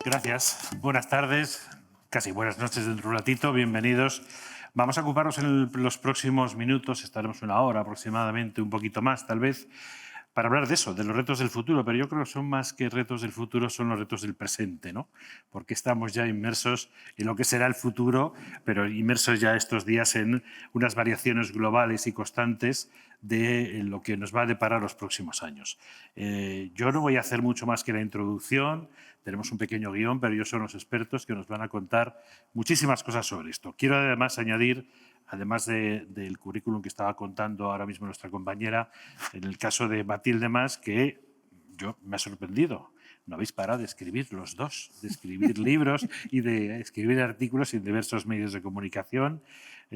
Gracias. Buenas tardes, casi buenas noches dentro de un ratito. Bienvenidos. Vamos a ocuparnos en los próximos minutos, estaremos una hora aproximadamente, un poquito más tal vez, para hablar de eso, de los retos del futuro. Pero yo creo que son más que retos del futuro, son los retos del presente, ¿no? Porque estamos ya inmersos en lo que será el futuro, pero inmersos ya estos días en unas variaciones globales y constantes de lo que nos va a deparar los próximos años. Yo no voy a hacer mucho más que la introducción. Tenemos un pequeño guión, pero ellos son los expertos que nos van a contar muchísimas cosas sobre esto. Quiero además añadir, además del currículum que estaba contando ahora mismo nuestra compañera, en el caso de Matilde Mas, que me ha sorprendido. No habéis parado de escribir los dos, de escribir libros y de escribir artículos en diversos medios de comunicación.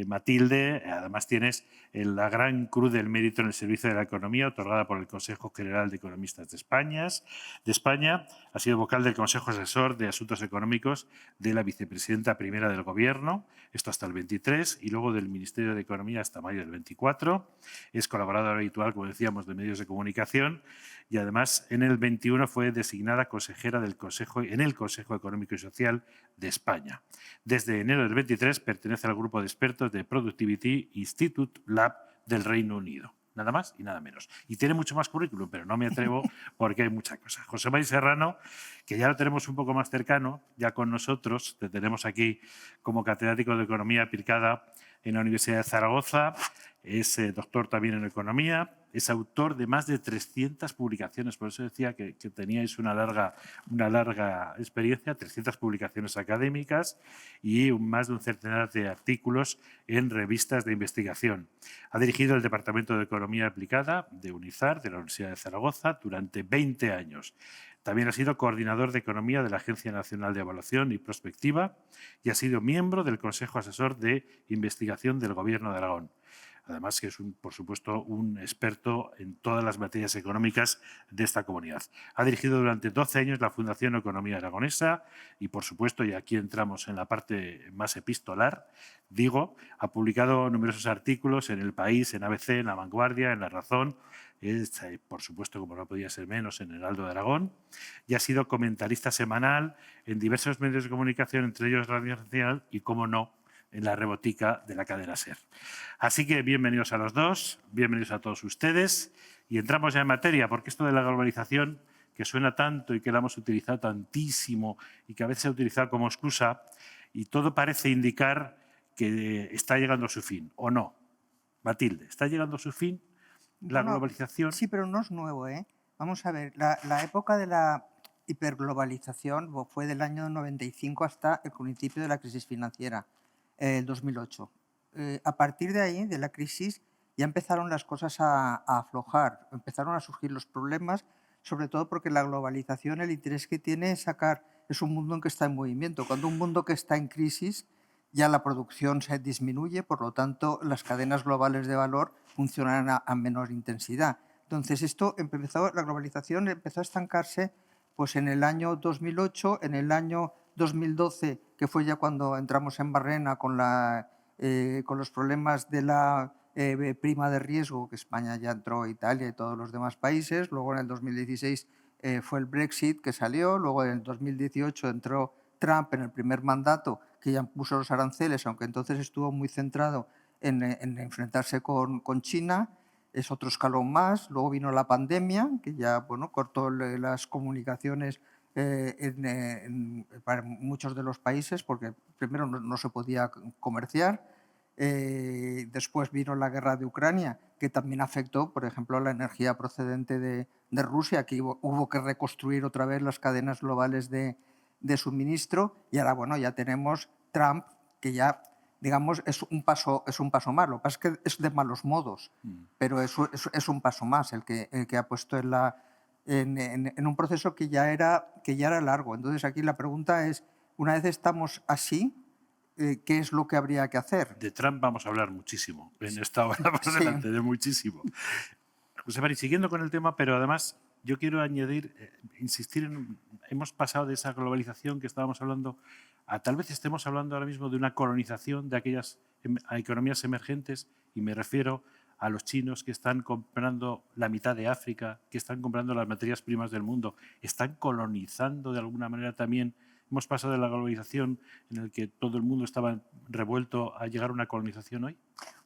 Matilde, además tienes la Gran Cruz del Mérito en el Servicio de la Economía, otorgada por el Consejo General de Economistas de España. Ha sido vocal del Consejo Asesor de Asuntos Económicos de la vicepresidenta primera del Gobierno, esto hasta el 23, y luego del Ministerio de Economía hasta mayo del 24. Es colaboradora habitual, como decíamos, de medios de comunicación y además en el 21 fue designada consejera en el Consejo Económico y Social de España. Desde enero del 23 pertenece al grupo de expertos de Productivity Institute Lab del Reino Unido. Nada más y nada menos. Y tiene mucho más currículum, pero no me atrevo porque hay mucha cosa. José María Serrano, que ya lo tenemos un poco más cercano, ya con nosotros, te tenemos aquí como catedrático de Economía aplicada en la Universidad de Zaragoza, es doctor también en Economía, es autor de más de 300 publicaciones, por eso decía que teníais una larga experiencia, 300 publicaciones académicas y más de un centenar de artículos en revistas de investigación. Ha dirigido el Departamento de Economía Aplicada de UNIZAR, de la Universidad de Zaragoza, durante 20 años. También ha sido coordinador de Economía de la Agencia Nacional de Evaluación y Prospectiva y ha sido miembro del Consejo Asesor de Investigación del Gobierno de Aragón. Además que es, por supuesto, un experto en todas las materias económicas de esta comunidad. Ha dirigido durante 12 años la Fundación Economía Aragonesa y, por supuesto, y aquí entramos en la parte más epistolar, ha publicado numerosos artículos en El País, en ABC, en La Vanguardia, en La Razón, por supuesto, como no podía ser menos, en Heraldo de Aragón, y ha sido comentarista semanal en diversos medios de comunicación, entre ellos Radio Nacional y, como no, en la rebotica de la cadena SER. Así que bienvenidos a los dos, bienvenidos a todos ustedes y entramos ya en materia, porque esto de la globalización, que suena tanto y que la hemos utilizado tantísimo y que a veces se ha utilizado como excusa, y todo parece indicar que está llegando a su fin, ¿o no? Matilde, ¿está llegando a su fin la globalización? Sí, pero no es nuevo, ¿eh? Vamos a ver, la época de la hiperglobalización fue del año 95 hasta el principio de la crisis financiera, el 2008. A partir de ahí, de la crisis, ya empezaron las cosas a aflojar, empezaron a surgir los problemas, sobre todo porque la globalización, el interés que tiene es un mundo en que está en movimiento. Cuando un mundo que está en crisis, ya la producción se disminuye, por lo tanto, las cadenas globales de valor funcionan a menor intensidad. Entonces, la globalización empezó a estancarse pues, en el año 2008, en el año 2012, que fue ya cuando entramos en Barrena con los problemas de la prima de riesgo, que España ya entró, Italia y todos los demás países. Luego, en el 2016, fue el Brexit que salió. Luego, en el 2018, entró Trump en el primer mandato, que ya puso los aranceles, aunque entonces estuvo muy centrado en enfrentarse con China. Es otro escalón más. Luego vino la pandemia, que ya cortó las comunicaciones para muchos de los países, porque primero no se podía comerciar. Después vino la guerra de Ucrania, que también afectó, por ejemplo, la energía procedente de Rusia, que hubo que reconstruir otra vez las cadenas globales de suministro. Y ahora, ya tenemos Trump, que ya, digamos, es un paso más. Lo que pasa es que es de malos modos, pero es un paso más el que ha puesto en un proceso que ya era largo. Entonces, aquí la pregunta es, una vez estamos así, ¿qué es lo que habría que hacer? De Trump vamos a hablar muchísimo en esta hora más adelante, de muchísimo. José Mari, siguiendo con el tema, pero además yo quiero añadir, hemos pasado de esa globalización que estábamos hablando a tal vez estemos hablando ahora mismo de una colonización de aquellas economías emergentes, y me refiero a los chinos que están comprando la mitad de África, que están comprando las materias primas del mundo, están colonizando de alguna manera también hemos pasado de la globalización en el que todo el mundo estaba revuelto a llegar a una colonización hoy?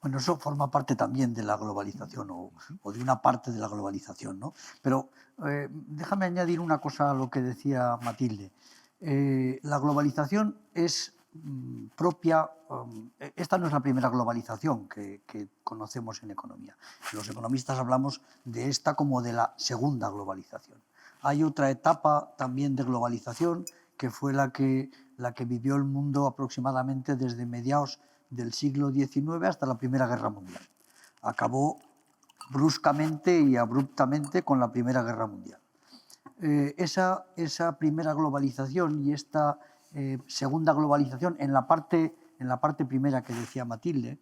Bueno, eso forma parte también de la globalización o de una parte de la globalización, ¿no? Pero déjame añadir una cosa a lo que decía Matilde. La globalización es propia. Esta no es la primera globalización que conocemos en economía. Los economistas hablamos de esta como de la segunda globalización. Hay otra etapa también de globalización que fue la que vivió el mundo aproximadamente desde mediados del siglo XIX hasta la Primera Guerra Mundial. Acabó bruscamente y abruptamente con la Primera Guerra Mundial. Esa primera globalización y esta segunda globalización en la parte primera que decía Matilde,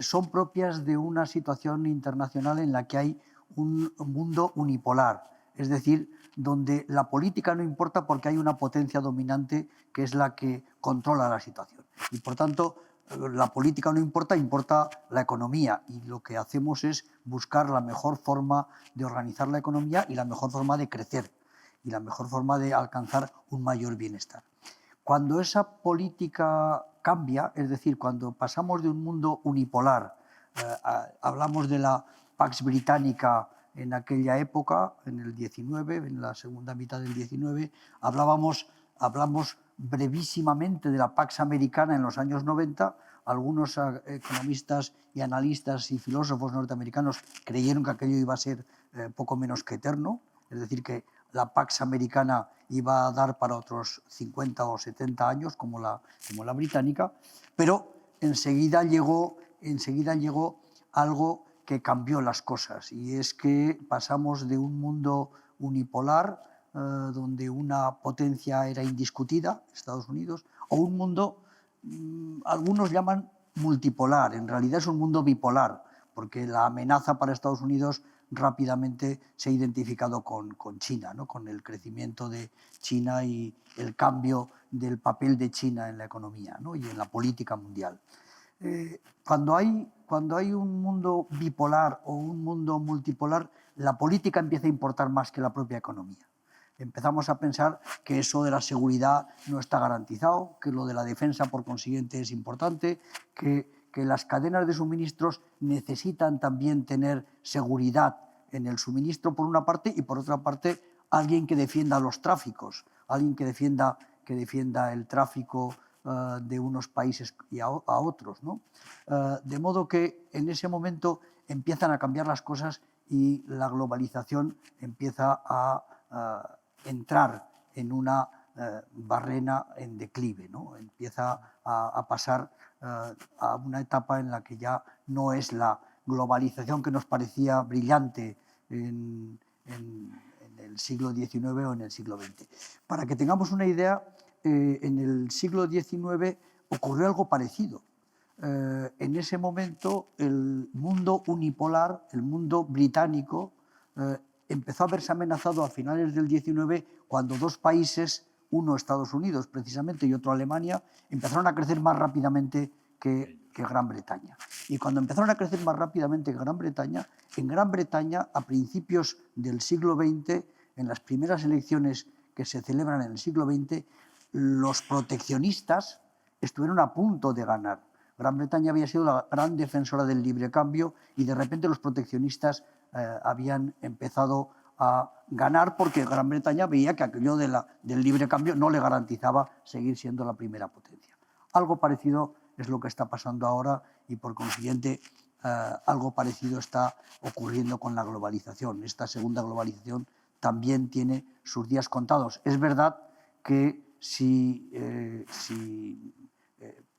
son propias de una situación internacional en la que hay un mundo unipolar, es decir, donde la política no importa porque hay una potencia dominante que es la que controla la situación. Y por tanto, la política no importa, importa la economía, y lo que hacemos es buscar la mejor forma de organizar la economía y la mejor forma de crecer y la mejor forma de alcanzar un mayor bienestar. Cuando esa política cambia, es decir, cuando pasamos de un mundo unipolar, hablamos de la Pax Británica en aquella época, en el 19, en la segunda mitad del 19, hablamos brevísimamente de la Pax Americana en los años 90. Algunos economistas y analistas y filósofos norteamericanos creyeron que aquello iba a ser poco menos que eterno, es decir, que la Pax Americana iba a dar para otros 50 o 70 años, como la británica, pero enseguida llegó algo que cambió las cosas, y es que pasamos de un mundo unipolar, donde una potencia era indiscutida, Estados Unidos, a un mundo, algunos llaman multipolar, en realidad es un mundo bipolar, porque la amenaza para Estados Unidos rápidamente se ha identificado con China, ¿no? Con el crecimiento de China y el cambio del papel de China en la economía, ¿no? Y en la política mundial. Cuando hay un mundo bipolar o un mundo multipolar, la política empieza a importar más que la propia economía. Empezamos a pensar que eso de la seguridad no está garantizado, que lo de la defensa, por consiguiente, es importante, que las cadenas de suministros necesitan también tener seguridad en el suministro, por una parte, y por otra parte, alguien que defienda los tráficos, alguien que defienda el tráfico de unos países y a otros, ¿no? De modo que en ese momento empiezan a cambiar las cosas y la globalización empieza a entrar en una barrena en declive, ¿no? Empieza a pasar a una etapa en la que ya no es la globalización que nos parecía brillante en el siglo XIX o en el siglo XX. Para que tengamos una idea, en el siglo XIX ocurrió algo parecido. En ese momento el mundo unipolar, el mundo británico, empezó a verse amenazado a finales del XIX cuando dos países, uno Estados Unidos precisamente y otro Alemania, empezaron a crecer más rápidamente que Gran Bretaña. Y cuando empezaron a crecer más rápidamente que Gran Bretaña, en Gran Bretaña, a principios del siglo XX, en las primeras elecciones que se celebran en el siglo XX, los proteccionistas estuvieron a punto de ganar. Gran Bretaña había sido la gran defensora del libre cambio y de repente los proteccionistas habían empezado a ganar porque Gran Bretaña veía que aquello del libre cambio no le garantizaba seguir siendo la primera potencia. Algo parecido es lo que está pasando ahora y por consiguiente algo parecido está ocurriendo con la globalización. Esta segunda globalización también tiene sus días contados. Es verdad que si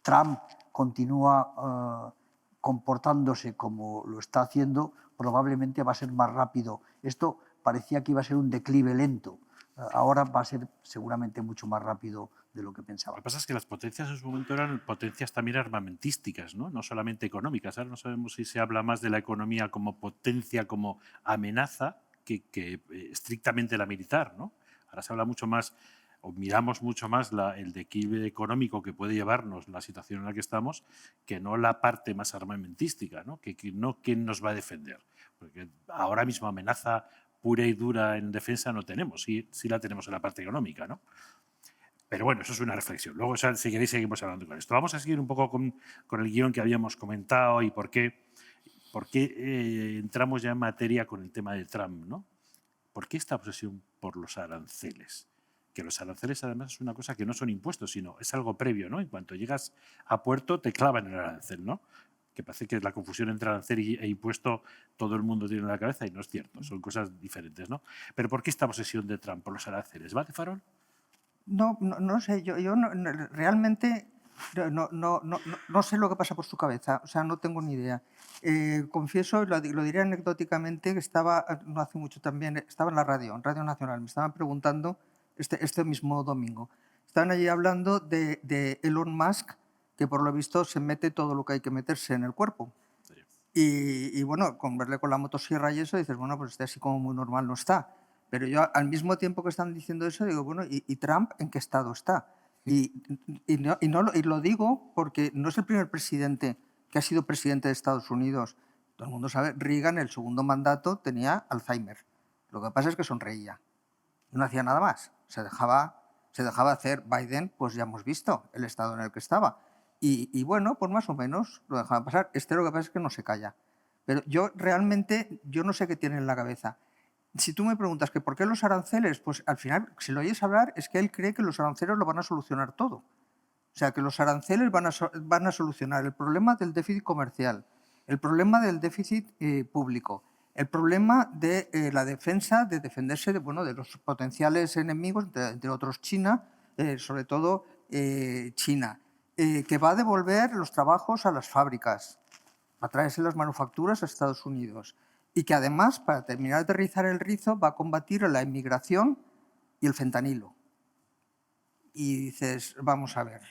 Trump continúa comportándose como lo está haciendo, probablemente va a ser más rápido. Esto parecía que iba a ser un declive lento. Ahora va a ser seguramente mucho más rápido de lo que pensaba. Lo que pasa es que las potencias en su momento eran potencias también armamentísticas, ¿no? No solamente económicas. Ahora no sabemos si se habla más de la economía como potencia, como amenaza, que estrictamente la militar, ¿no? Ahora se habla mucho más, o miramos mucho más el declive económico que puede llevarnos la situación en la que estamos, que no la parte más armamentística, ¿no? Que no quién nos va a defender. Porque ahora mismo amenaza pura y dura en defensa no tenemos, sí la tenemos en la parte económica, ¿no? Pero bueno, eso es una reflexión. Luego, si queréis, seguimos hablando con esto. Vamos a seguir un poco con el guión que habíamos comentado y por qué entramos ya en materia con el tema de Trump, ¿no? ¿Por qué esta obsesión por los aranceles? Que los aranceles, además, es una cosa que no son impuestos, sino es algo previo, ¿no? En cuanto llegas a puerto, te clavan el arancel, ¿no? Que parece que la confusión entre arancel e impuesto todo el mundo tiene en la cabeza y no es cierto, son cosas diferentes, ¿no? Pero ¿por qué esta obsesión de Trump por los aranceles? ¿Va de farol? No sé, realmente no sé lo que pasa por su cabeza, o sea, no tengo ni idea. Confieso, y lo diré anecdóticamente, que estaba, no hace mucho también, estaba en en Radio Nacional, me estaban preguntando este mismo domingo. Estaban allí hablando de Elon Musk, que por lo visto se mete todo lo que hay que meterse en el cuerpo. Y bueno, con verle con la motosierra y eso, dices, bueno, pues este así como muy normal no está. Pero yo, al mismo tiempo que están diciendo eso, digo, bueno, ¿y Trump en qué estado está? Y lo digo porque no es el primer presidente que ha sido presidente de Estados Unidos. Todo el mundo sabe, Reagan, el segundo mandato, tenía Alzheimer. Lo que pasa es que sonreía. No hacía nada más. Se dejaba hacer. Biden, pues ya hemos visto el estado en el que estaba. Y bueno, pues más o menos lo dejaba pasar. Lo que pasa es que no se calla. Pero yo realmente, yo no sé qué tiene en la cabeza. Si tú me preguntas que por qué los aranceles, pues al final, si lo oyes hablar, es que él cree que los aranceles lo van a solucionar todo. O sea, que los aranceles van a solucionar el problema del déficit comercial, el problema del déficit público, el problema de la defensa, de defenderse de los potenciales enemigos, entre otros China, sobre todo China, que va a devolver los trabajos a las fábricas, a traerse las manufacturas a Estados Unidos. Y que además, para terminar de aterrizar el rizo, va a combatir la inmigración y el fentanilo. Y dices, vamos a ver,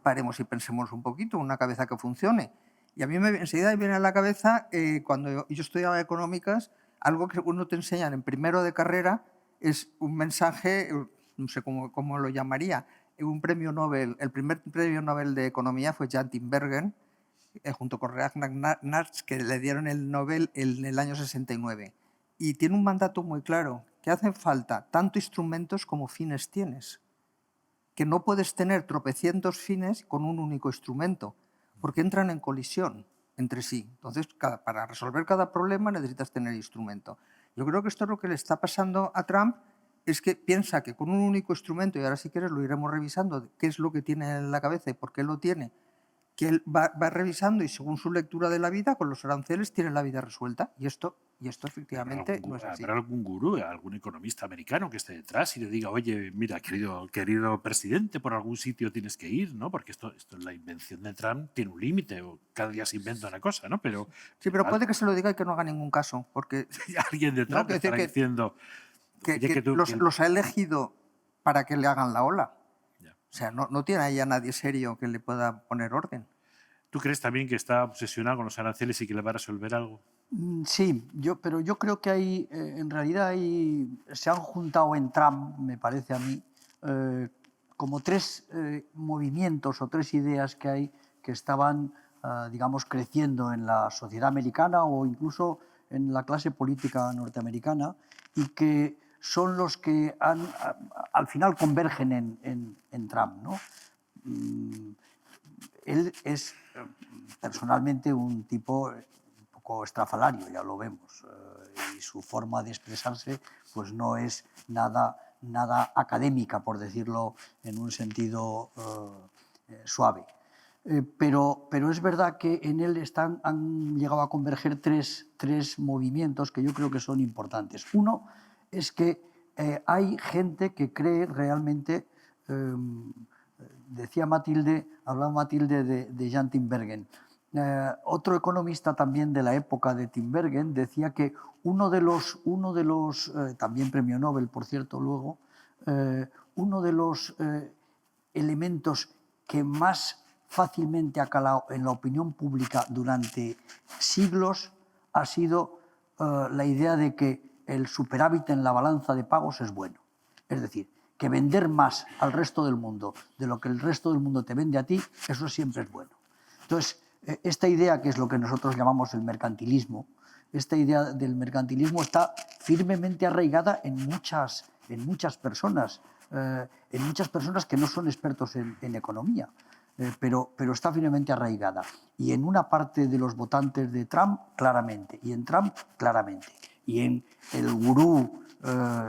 paremos y pensemos un poquito, una cabeza que funcione. Y a mí enseguida me viene a la cabeza, cuando yo estudiaba económicas, algo que uno te enseñan en primero de carrera es un mensaje, no sé cómo lo llamaría, un premio Nobel, el primer premio Nobel de Economía fue Jan Tinbergen, junto con Ragnar Nash, que le dieron el Nobel en el año 69. Y tiene un mandato muy claro, que hacen falta tanto instrumentos como fines tienes. Que no puedes tener tropecientos fines con un único instrumento, porque entran en colisión entre sí. Entonces, para resolver cada problema necesitas tener instrumento. Yo creo que esto es lo que le está pasando a Trump, es que piensa que con un único instrumento, y ahora si quieres lo iremos revisando, qué es lo que tiene en la cabeza y por qué lo tiene, que él va revisando y según su lectura de la vida, con los aranceles tiene la vida resuelta. Y esto efectivamente no es así. ¿Habrá algún gurú, algún economista americano que esté detrás y le diga, oye, mira, querido presidente, por algún sitio tienes que ir, ¿no? Porque esto es la invención de Trump, tiene un límite, o cada día se inventa una cosa, ¿no? Pero, sí, pero puede que se lo diga y que no haga ningún caso, porque alguien detrás no, le estará diciendo los ha elegido para que le hagan la ola. Ya. O sea, no tiene ahí a nadie serio que le pueda poner orden. ¿Tú crees también que está obsesionado con los aranceles y que le va a resolver algo? Sí, pero yo creo que en realidad se han juntado en Trump, me parece a mí, como tres movimientos o tres ideas que hay que estaban, digamos, creciendo en la sociedad americana o incluso en la clase política norteamericana y que son los que al final convergen en Trump, ¿no? Él es personalmente un tipo un poco estrafalario, ya lo vemos, y su forma de expresarse pues no es nada académica, por decirlo en un sentido suave. Pero es verdad que en él han llegado a converger tres movimientos que yo creo que son importantes. Uno es que hay gente que cree realmente, hablaba Matilde de Jan Tinbergen. Otro economista también de la época de Tinbergen decía que uno de los también premio Nobel, por cierto, luego, uno de los elementos que más fácilmente ha calado en la opinión pública durante siglos ha sido la idea de que el superávit en la balanza de pagos es bueno. Es decir, que vender más al resto del mundo de lo que el resto del mundo te vende a ti, eso siempre es bueno. Entonces, esta idea, que es lo que nosotros llamamos el mercantilismo, esta idea del mercantilismo está firmemente arraigada en muchas personas. en muchas personas que no son expertos en economía, pero está firmemente arraigada. Y en una parte de los votantes de Trump, claramente, y en Trump, claramente. Y en el gurú,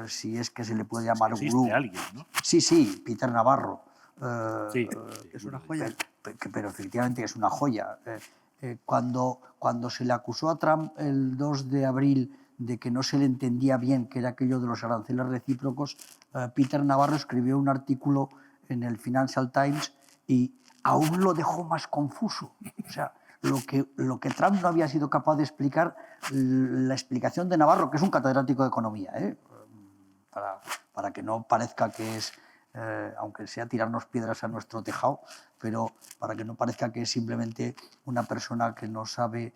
si es que se le puede llamar Existe gurú. alguien, ¿no? Sí, Peter Navarro. Sí. Es una joya. Pero efectivamente es una joya. Cuando se le acusó a Trump el 2 de abril de que no se le entendía bien qué era aquello de los aranceles recíprocos, Peter Navarro escribió un artículo en el Financial Times y aún lo dejó más confuso. O sea, lo que Trump no había sido capaz de explicar, la explicación de Navarro, que es un catedrático de economía, para que no parezca que es, aunque sea tirarnos piedras a nuestro tejado, pero para que no parezca que es simplemente una persona que no sabe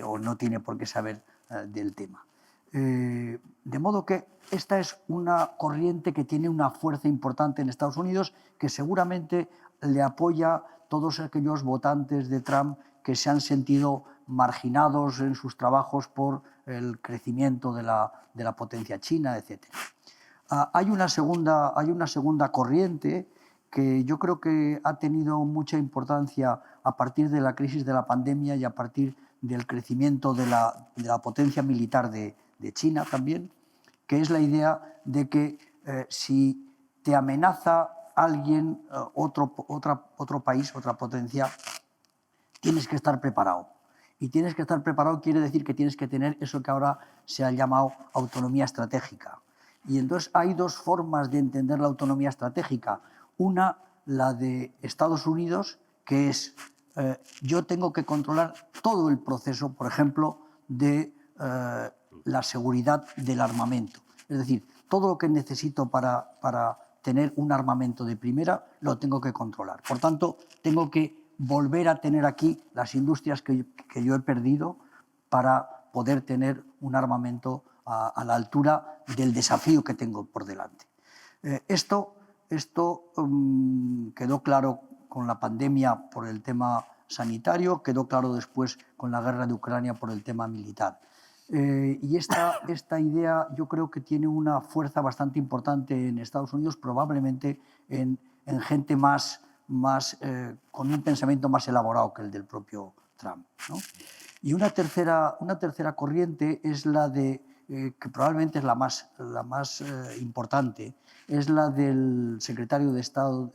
o no tiene por qué saber del tema. De modo que esta es una corriente que tiene una fuerza importante en Estados Unidos, que seguramente le apoya todos aquellos votantes de Trump que se han sentido marginados en sus trabajos por el crecimiento de la potencia china, etc. Hay una segunda corriente que yo creo que ha tenido mucha importancia a partir de la crisis de la pandemia y a partir del crecimiento de la potencia militar de China también, que es la idea de que si te amenaza alguien, otro país, otra potencia, tienes que estar preparado. Y tienes que estar preparado quiere decir que tienes que tener eso que ahora se ha llamado autonomía estratégica. Y entonces hay dos formas de entender la autonomía estratégica. Una, la de Estados Unidos, que es yo tengo que controlar todo el proceso, por ejemplo, de la seguridad del armamento. Es decir, todo lo que necesito para tener un armamento de primera lo tengo que controlar. Por tanto, tengo que volver a tener aquí las industrias que yo he perdido para poder tener un armamento a la altura del desafío que tengo por delante. Esto quedó claro con la pandemia por el tema sanitario, quedó claro después con la guerra de Ucrania por el tema militar. Y esta idea yo creo que tiene una fuerza bastante importante en Estados Unidos, probablemente en gente con un pensamiento más elaborado que el del propio Trump, ¿no? Y una tercera corriente es la de, que probablemente es la más importante, es la del secretario de Estado,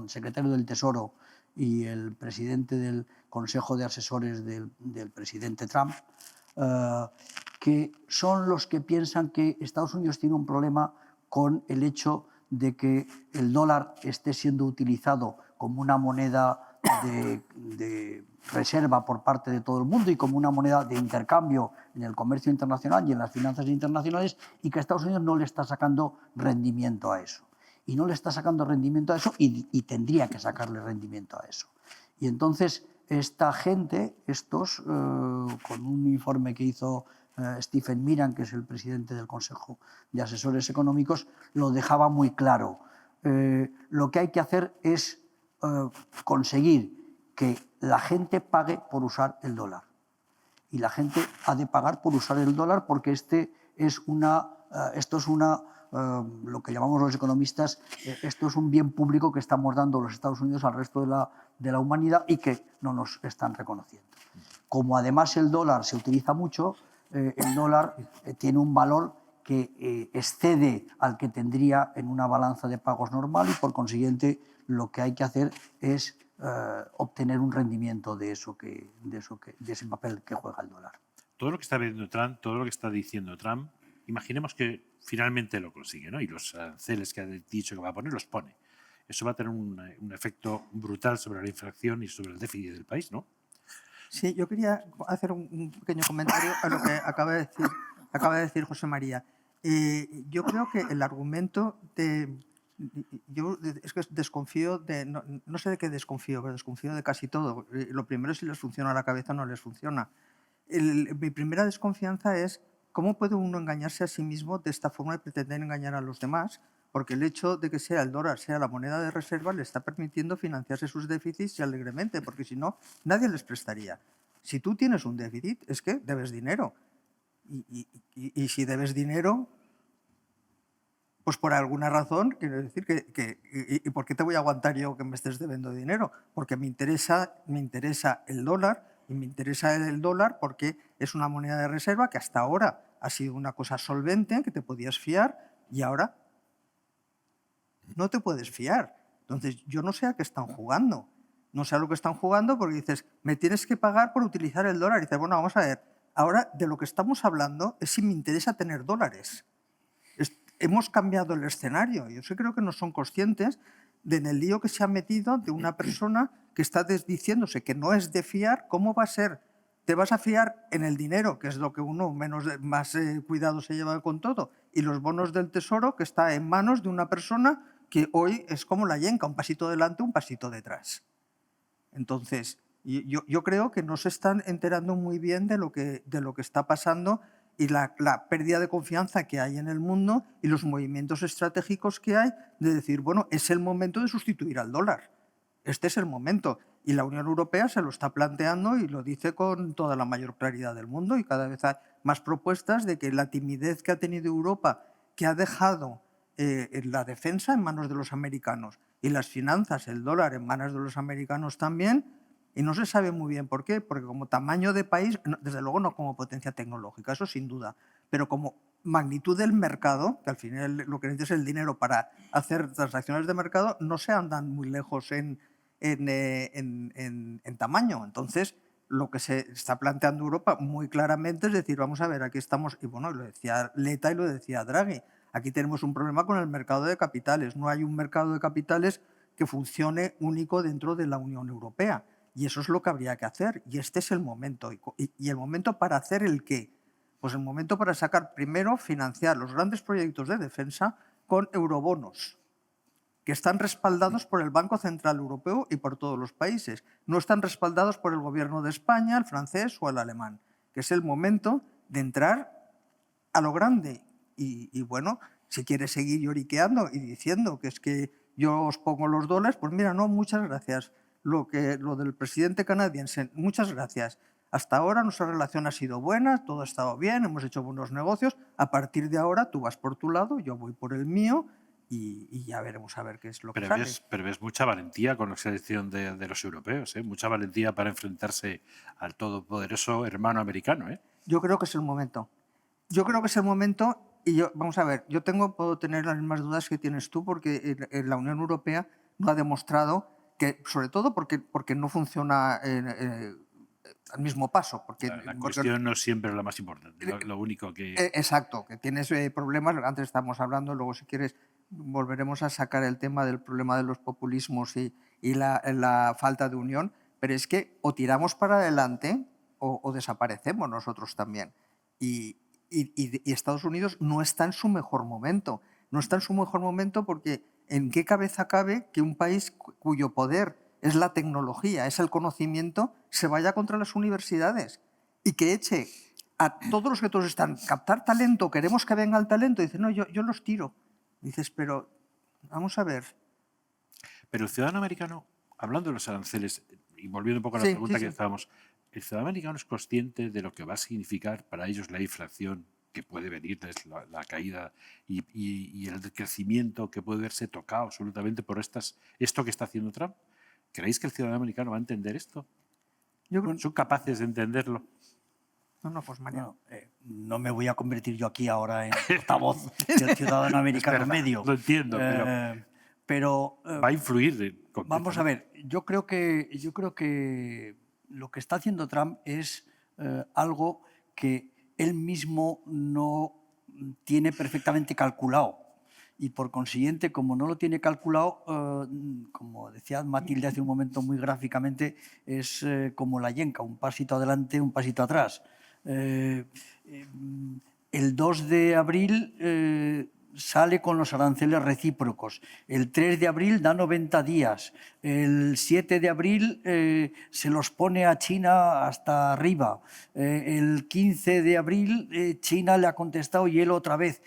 secretario del Tesoro y el presidente del Consejo de Asesores del presidente Trump, que son los que piensan que Estados Unidos tiene un problema con el hecho de que el dólar esté siendo utilizado como una moneda de reserva por parte de todo el mundo y como una moneda de intercambio en el comercio internacional y en las finanzas internacionales, y que Estados Unidos no le está sacando rendimiento a eso. Y no le está sacando rendimiento a eso y tendría que sacarle rendimiento a eso. Y entonces esta gente, con un informe que hizo Stephen Miran, que es el presidente del Consejo de Asesores Económicos, lo dejaba muy claro. Lo que hay que hacer es conseguir que la gente pague por usar el dólar. Y la gente ha de pagar por usar el dólar porque esto es lo que llamamos los economistas, esto es un bien público que estamos dando los Estados Unidos al resto de la humanidad y que no nos están reconociendo. Como además el dólar se utiliza mucho, el dólar tiene un valor que excede al que tendría en una balanza de pagos normal y por consiguiente lo que hay que hacer es obtener un rendimiento de ese papel que juega el dólar. Todo lo que está viendo Trump, todo lo que está diciendo Trump, imaginemos que finalmente lo consigue, ¿no? Y los aranceles que ha dicho que va a poner, los pone. Eso va a tener un efecto brutal sobre la inflación y sobre el déficit del país, ¿no? Sí, yo quería hacer un pequeño comentario a lo que acaba de decir José María. Yo creo que el argumento yo es que desconfío no sé de qué desconfío, pero desconfío de casi todo. Lo primero es si les funciona la cabeza o no les funciona. Mi primera desconfianza es cómo puede uno engañarse a sí mismo de esta forma de pretender engañar a los demás, porque el hecho de que sea el dólar, sea la moneda de reserva, le está permitiendo financiarse sus déficits y alegremente, porque si no, nadie les prestaría. Si tú tienes un déficit, es que debes dinero. Y si debes dinero, Pues por alguna razón, quiero decir ¿y por qué te voy a aguantar yo que me estés debiendo dinero? Porque me interesa el dólar, y me interesa el dólar porque es una moneda de reserva que hasta ahora ha sido una cosa solvente, que te podías fiar, y ahora no te puedes fiar. Entonces, yo no sé a qué están jugando. No sé a lo que están jugando porque dices, me tienes que pagar por utilizar el dólar. Y dices, bueno, vamos a ver, ahora de lo que estamos hablando es si me interesa tener dólares. Hemos cambiado el escenario. Yo sí creo que no son conscientes en el lío que se ha metido de una persona que está diciéndose que no es de fiar. ¿Cómo va a ser? Te vas a fiar en el dinero, que es lo que uno más cuidado se lleva con todo, y los bonos del tesoro, que está en manos de una persona que hoy es como la yenca, un pasito adelante, un pasito detrás. Entonces, yo creo que no se están enterando muy bien de lo que está pasando y la pérdida de confianza que hay en el mundo y los movimientos estratégicos que hay de decir, bueno, es el momento de sustituir al dólar. Este es el momento. Y la Unión Europea se lo está planteando y lo dice con toda la mayor claridad del mundo, y cada vez hay más propuestas de que la timidez que ha tenido Europa, que ha dejado la defensa en manos de los americanos y las finanzas, el dólar, en manos de los americanos también, y no se sabe muy bien por qué, porque como tamaño de país, desde luego no como potencia tecnológica, eso sin duda, pero como magnitud del mercado, que al final lo que necesita es el dinero para hacer transacciones de mercado, no se andan muy lejos en tamaño. Entonces, lo que se está planteando Europa muy claramente es decir, vamos a ver, aquí estamos, y bueno, lo decía Letta y lo decía Draghi, aquí tenemos un problema con el mercado de capitales. No hay un mercado de capitales que funcione único dentro de la Unión Europea. Y eso es lo que habría que hacer. Y este es el momento. ¿Y el momento para hacer el qué? Pues el momento para sacar primero, financiar los grandes proyectos de defensa con eurobonos, que están respaldados por el Banco Central Europeo y por todos los países. No están respaldados por el gobierno de España, el francés o el alemán. Que es el momento de entrar a lo grande. Y bueno, si quieres seguir lloriqueando y diciendo que es que yo os pongo los dólares, pues mira, no, muchas gracias. Lo del presidente canadiense, muchas gracias. Hasta ahora nuestra relación ha sido buena, todo ha estado bien, hemos hecho buenos negocios. A partir de ahora tú vas por tu lado, yo voy por el mío y ya veremos a ver qué es lo que sale. Pero ves mucha valentía con la selección de los europeos, ¿eh? Mucha valentía para enfrentarse al todopoderoso hermano americano, ¿eh? Yo creo que es el momento. Yo creo que es el momento y vamos a ver, puedo tener las mismas dudas que tienes tú porque la Unión Europea no ha demostrado que, sobre todo porque no funciona al mismo paso. La cuestión no siempre es la más importante, lo único que... Exacto, que tienes problemas, antes estamos hablando, luego si quieres volveremos a sacar el tema del problema de los populismos y la falta de unión, pero es que o tiramos para adelante o desaparecemos nosotros también. Y Estados Unidos no está en su mejor momento. No está en su mejor momento porque ¿en qué cabeza cabe que un país cuyo poder es la tecnología, es el conocimiento, se vaya contra las universidades y que eche a todos los que todos están, captar talento, queremos que venga el talento, y dicen, no, yo los tiro. Dices, pero vamos a ver. Pero el ciudadano americano, hablando de los aranceles, y volviendo un poco a la pregunta que estábamos, ¿el ciudadano americano es consciente de lo que va a significar para ellos la inflación que puede venirles, la caída y el crecimiento que puede verse tocado absolutamente por esto que está haciendo Trump? ¿Creéis que el ciudadano americano va a entender esto? ¿Son capaces de entenderlo? No, pues Mariano. No me voy a convertir yo aquí ahora en portavoz del ciudadano americano medio. Lo entiendo, pero va a influir. Vamos a ver, yo creo que lo que está haciendo Trump es algo que él mismo no tiene perfectamente calculado. Y por consiguiente, como no lo tiene calculado, como decía Matilde hace un momento muy gráficamente, es como la yenca, un pasito adelante, un pasito atrás. El 2 de abril sale con los aranceles recíprocos. El 3 de abril da 90 días. El 7 de abril se los pone a China hasta arriba. El 15 de abril China le ha contestado y él otra vez.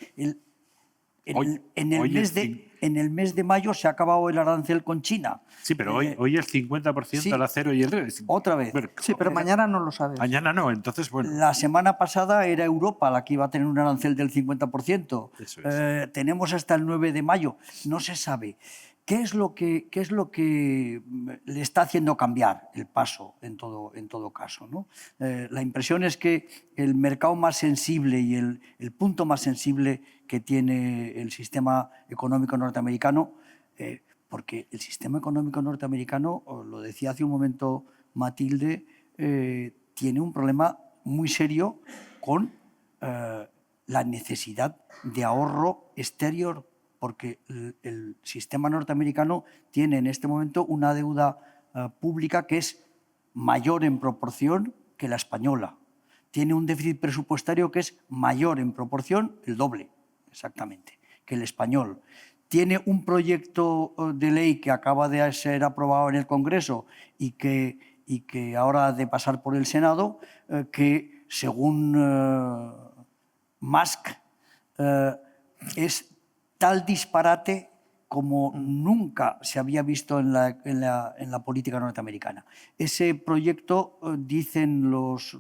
En el mes de mayo se ha acabado el arancel con China. Sí, pero hoy el 50% sí, al acero y el... Otra vez. Bueno, Sí, pero mañana no lo sabes. mañana no, entonces, bueno. La semana pasada era Europa la que iba a tener un arancel del 50%. Eso es. Tenemos hasta el 9 de mayo. No se sabe. ¿Qué es lo que le está haciendo cambiar el paso en todo caso, ¿no? La impresión es que el mercado más sensible y el punto más sensible que tiene el sistema económico norteamericano, porque el sistema económico norteamericano, lo decía hace un momento Matilde, tiene un problema muy serio con la necesidad de ahorro exterior, porque el sistema norteamericano tiene en este momento una deuda pública que es mayor en proporción que la española. Tiene un déficit presupuestario que es mayor en proporción, el doble, exactamente, que el español. Tiene un proyecto de ley que acaba de ser aprobado en el Congreso y que ahora ha de pasar por el Senado, que según Musk es tal disparate como nunca se había visto en la política norteamericana. Ese proyecto, dicen los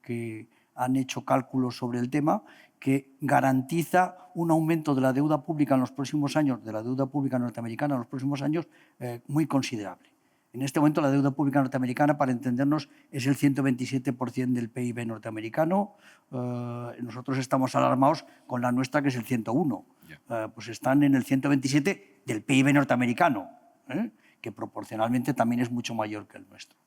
que han hecho cálculos sobre el tema, que garantiza un aumento de la deuda pública en los próximos años, de la deuda pública norteamericana en los próximos años, muy considerable. En este momento la deuda pública norteamericana, para entendernos, es el 127% del PIB norteamericano. Nosotros estamos alarmados con la nuestra, que es el 101%. Pues están en el 127% del PIB norteamericano, que proporcionalmente también es mucho mayor que el nuestro.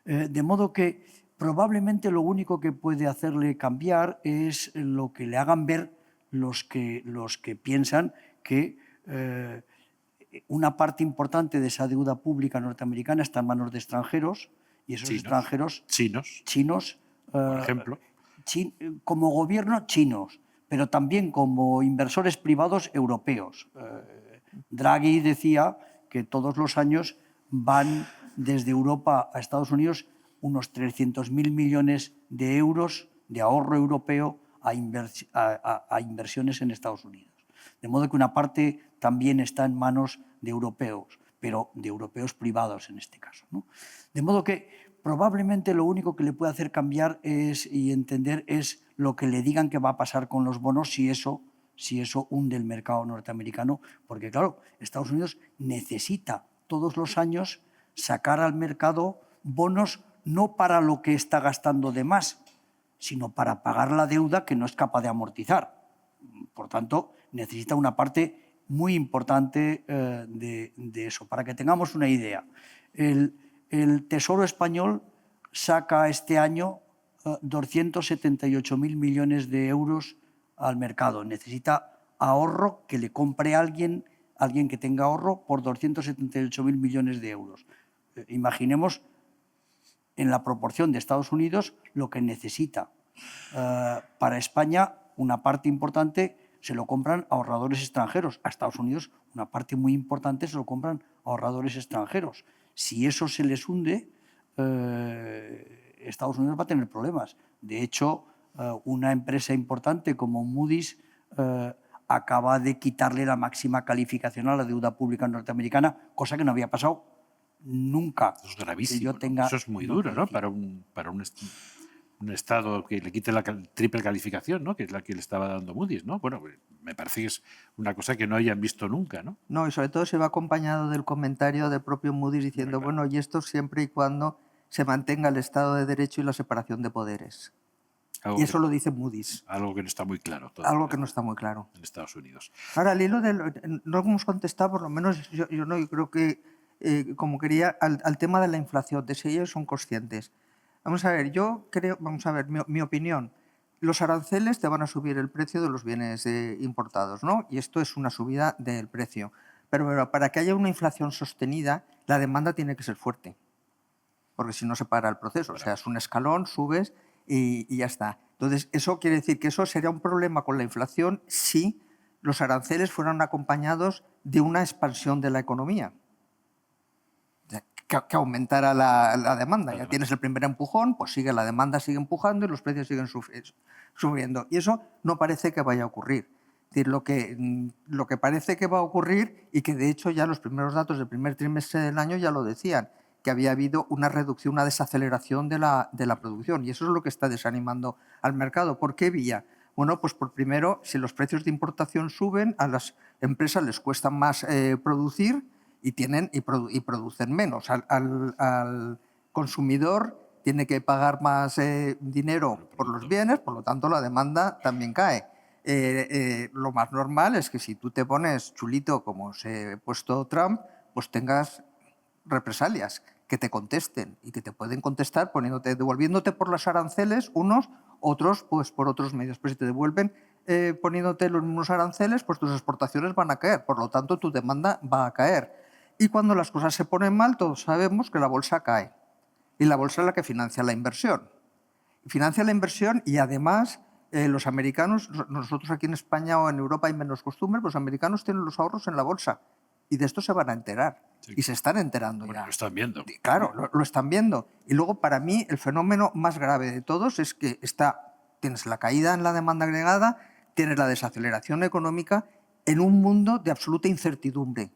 De modo que probablemente lo único que puede hacerle cambiar es lo que le hagan ver los que piensan que una parte importante de esa deuda pública norteamericana está en manos de extranjeros, y esos extranjeros chinos, por ejemplo, como gobierno chinos, pero también como inversores privados europeos. Draghi decía que todos los años van desde Europa a Estados Unidos unos 300.000 millones de euros de ahorro europeo a inversiones en Estados Unidos. De modo que una parte también está en manos de europeos, pero de europeos privados en este caso, ¿no? De modo que probablemente lo único que le puede hacer cambiar y entender es lo que le digan que va a pasar con los bonos si eso hunde el mercado norteamericano, porque claro, Estados Unidos necesita todos los años sacar al mercado bonos no para lo que está gastando de más, sino para pagar la deuda que no es capaz de amortizar. Por tanto, necesita una parte muy importante de eso. Para que tengamos una idea, el Tesoro español saca este año 278.000 millones de euros al mercado. Necesita ahorro que le compre alguien que tenga ahorro por 278.000 millones de euros. Imaginemos en la proporción de Estados Unidos lo que necesita. Para España, una parte importante se lo compran ahorradores extranjeros. A Estados Unidos, una parte muy importante se lo compran ahorradores extranjeros. Si eso se les hunde, Estados Unidos va a tener problemas. De hecho, una empresa importante como Moody's acaba de quitarle la máxima calificación a la deuda pública norteamericana, cosa que no había pasado nunca. Eso es gravísimo. Eso es muy duro, ¿no? Para un Estado que le quite la triple calificación, ¿no? Que es la que le estaba dando Moody's, ¿no? Bueno, me parece que es una cosa que no hayan visto nunca, ¿no? No, y sobre todo se va acompañado del comentario del propio Moody's diciendo, bueno, y esto siempre y cuando se mantenga el Estado de Derecho y la separación de poderes. Y eso lo dice Moody's. Algo que no está muy claro. Algo que no está muy claro. En Estados Unidos. Ahora, al hilo de... No hemos contestado, por lo menos yo no, yo creo que, como quería, al tema de la inflación, de si ellos son conscientes. Vamos a ver, yo creo, mi opinión, los aranceles te van a subir el precio de los bienes importados, ¿no? Y esto es una subida del precio. Pero para que haya una inflación sostenida, la demanda tiene que ser fuerte, porque si no se para el proceso. O sea, es un escalón, subes y ya está. Entonces, eso quiere decir que eso sería un problema con la inflación si los aranceles fueran acompañados de una expansión de la economía. Que aumentara la demanda. Ya tienes el primer empujón, pues la demanda sigue empujando y los precios siguen subiendo. Y eso no parece que vaya a ocurrir. Es decir, lo que parece que va a ocurrir y que de hecho ya los primeros datos del primer trimestre del año ya lo decían, que había habido una reducción, una desaceleración de la producción, y eso es lo que está desanimando al mercado. ¿Por qué vía? Bueno, pues por primero, si los precios de importación suben, a las empresas les cuesta más producir y producen menos. Al consumidor tiene que pagar más dinero por los bienes, por lo tanto la demanda también cae. Lo más normal es que si tú te pones chulito como se ha puesto Trump, pues tengas represalias, que te contesten y que te pueden contestar devolviéndote por los aranceles unos, otros pues por otros medios. Pero si te devuelven poniéndote los mismos aranceles, pues tus exportaciones van a caer, por lo tanto tu demanda va a caer. Y cuando las cosas se ponen mal, todos sabemos que la bolsa cae. Y la bolsa es la que financia la inversión. Financia la inversión y además los americanos, nosotros aquí en España o en Europa hay menos costumbre, pero los americanos tienen los ahorros en la bolsa y de esto se van a enterar. Sí. Y se están enterando ya. Lo están viendo. Claro, lo están viendo. Y luego, para mí, el fenómeno más grave de todos es que tienes la caída en la demanda agregada, tienes la desaceleración económica en un mundo de absoluta incertidumbre.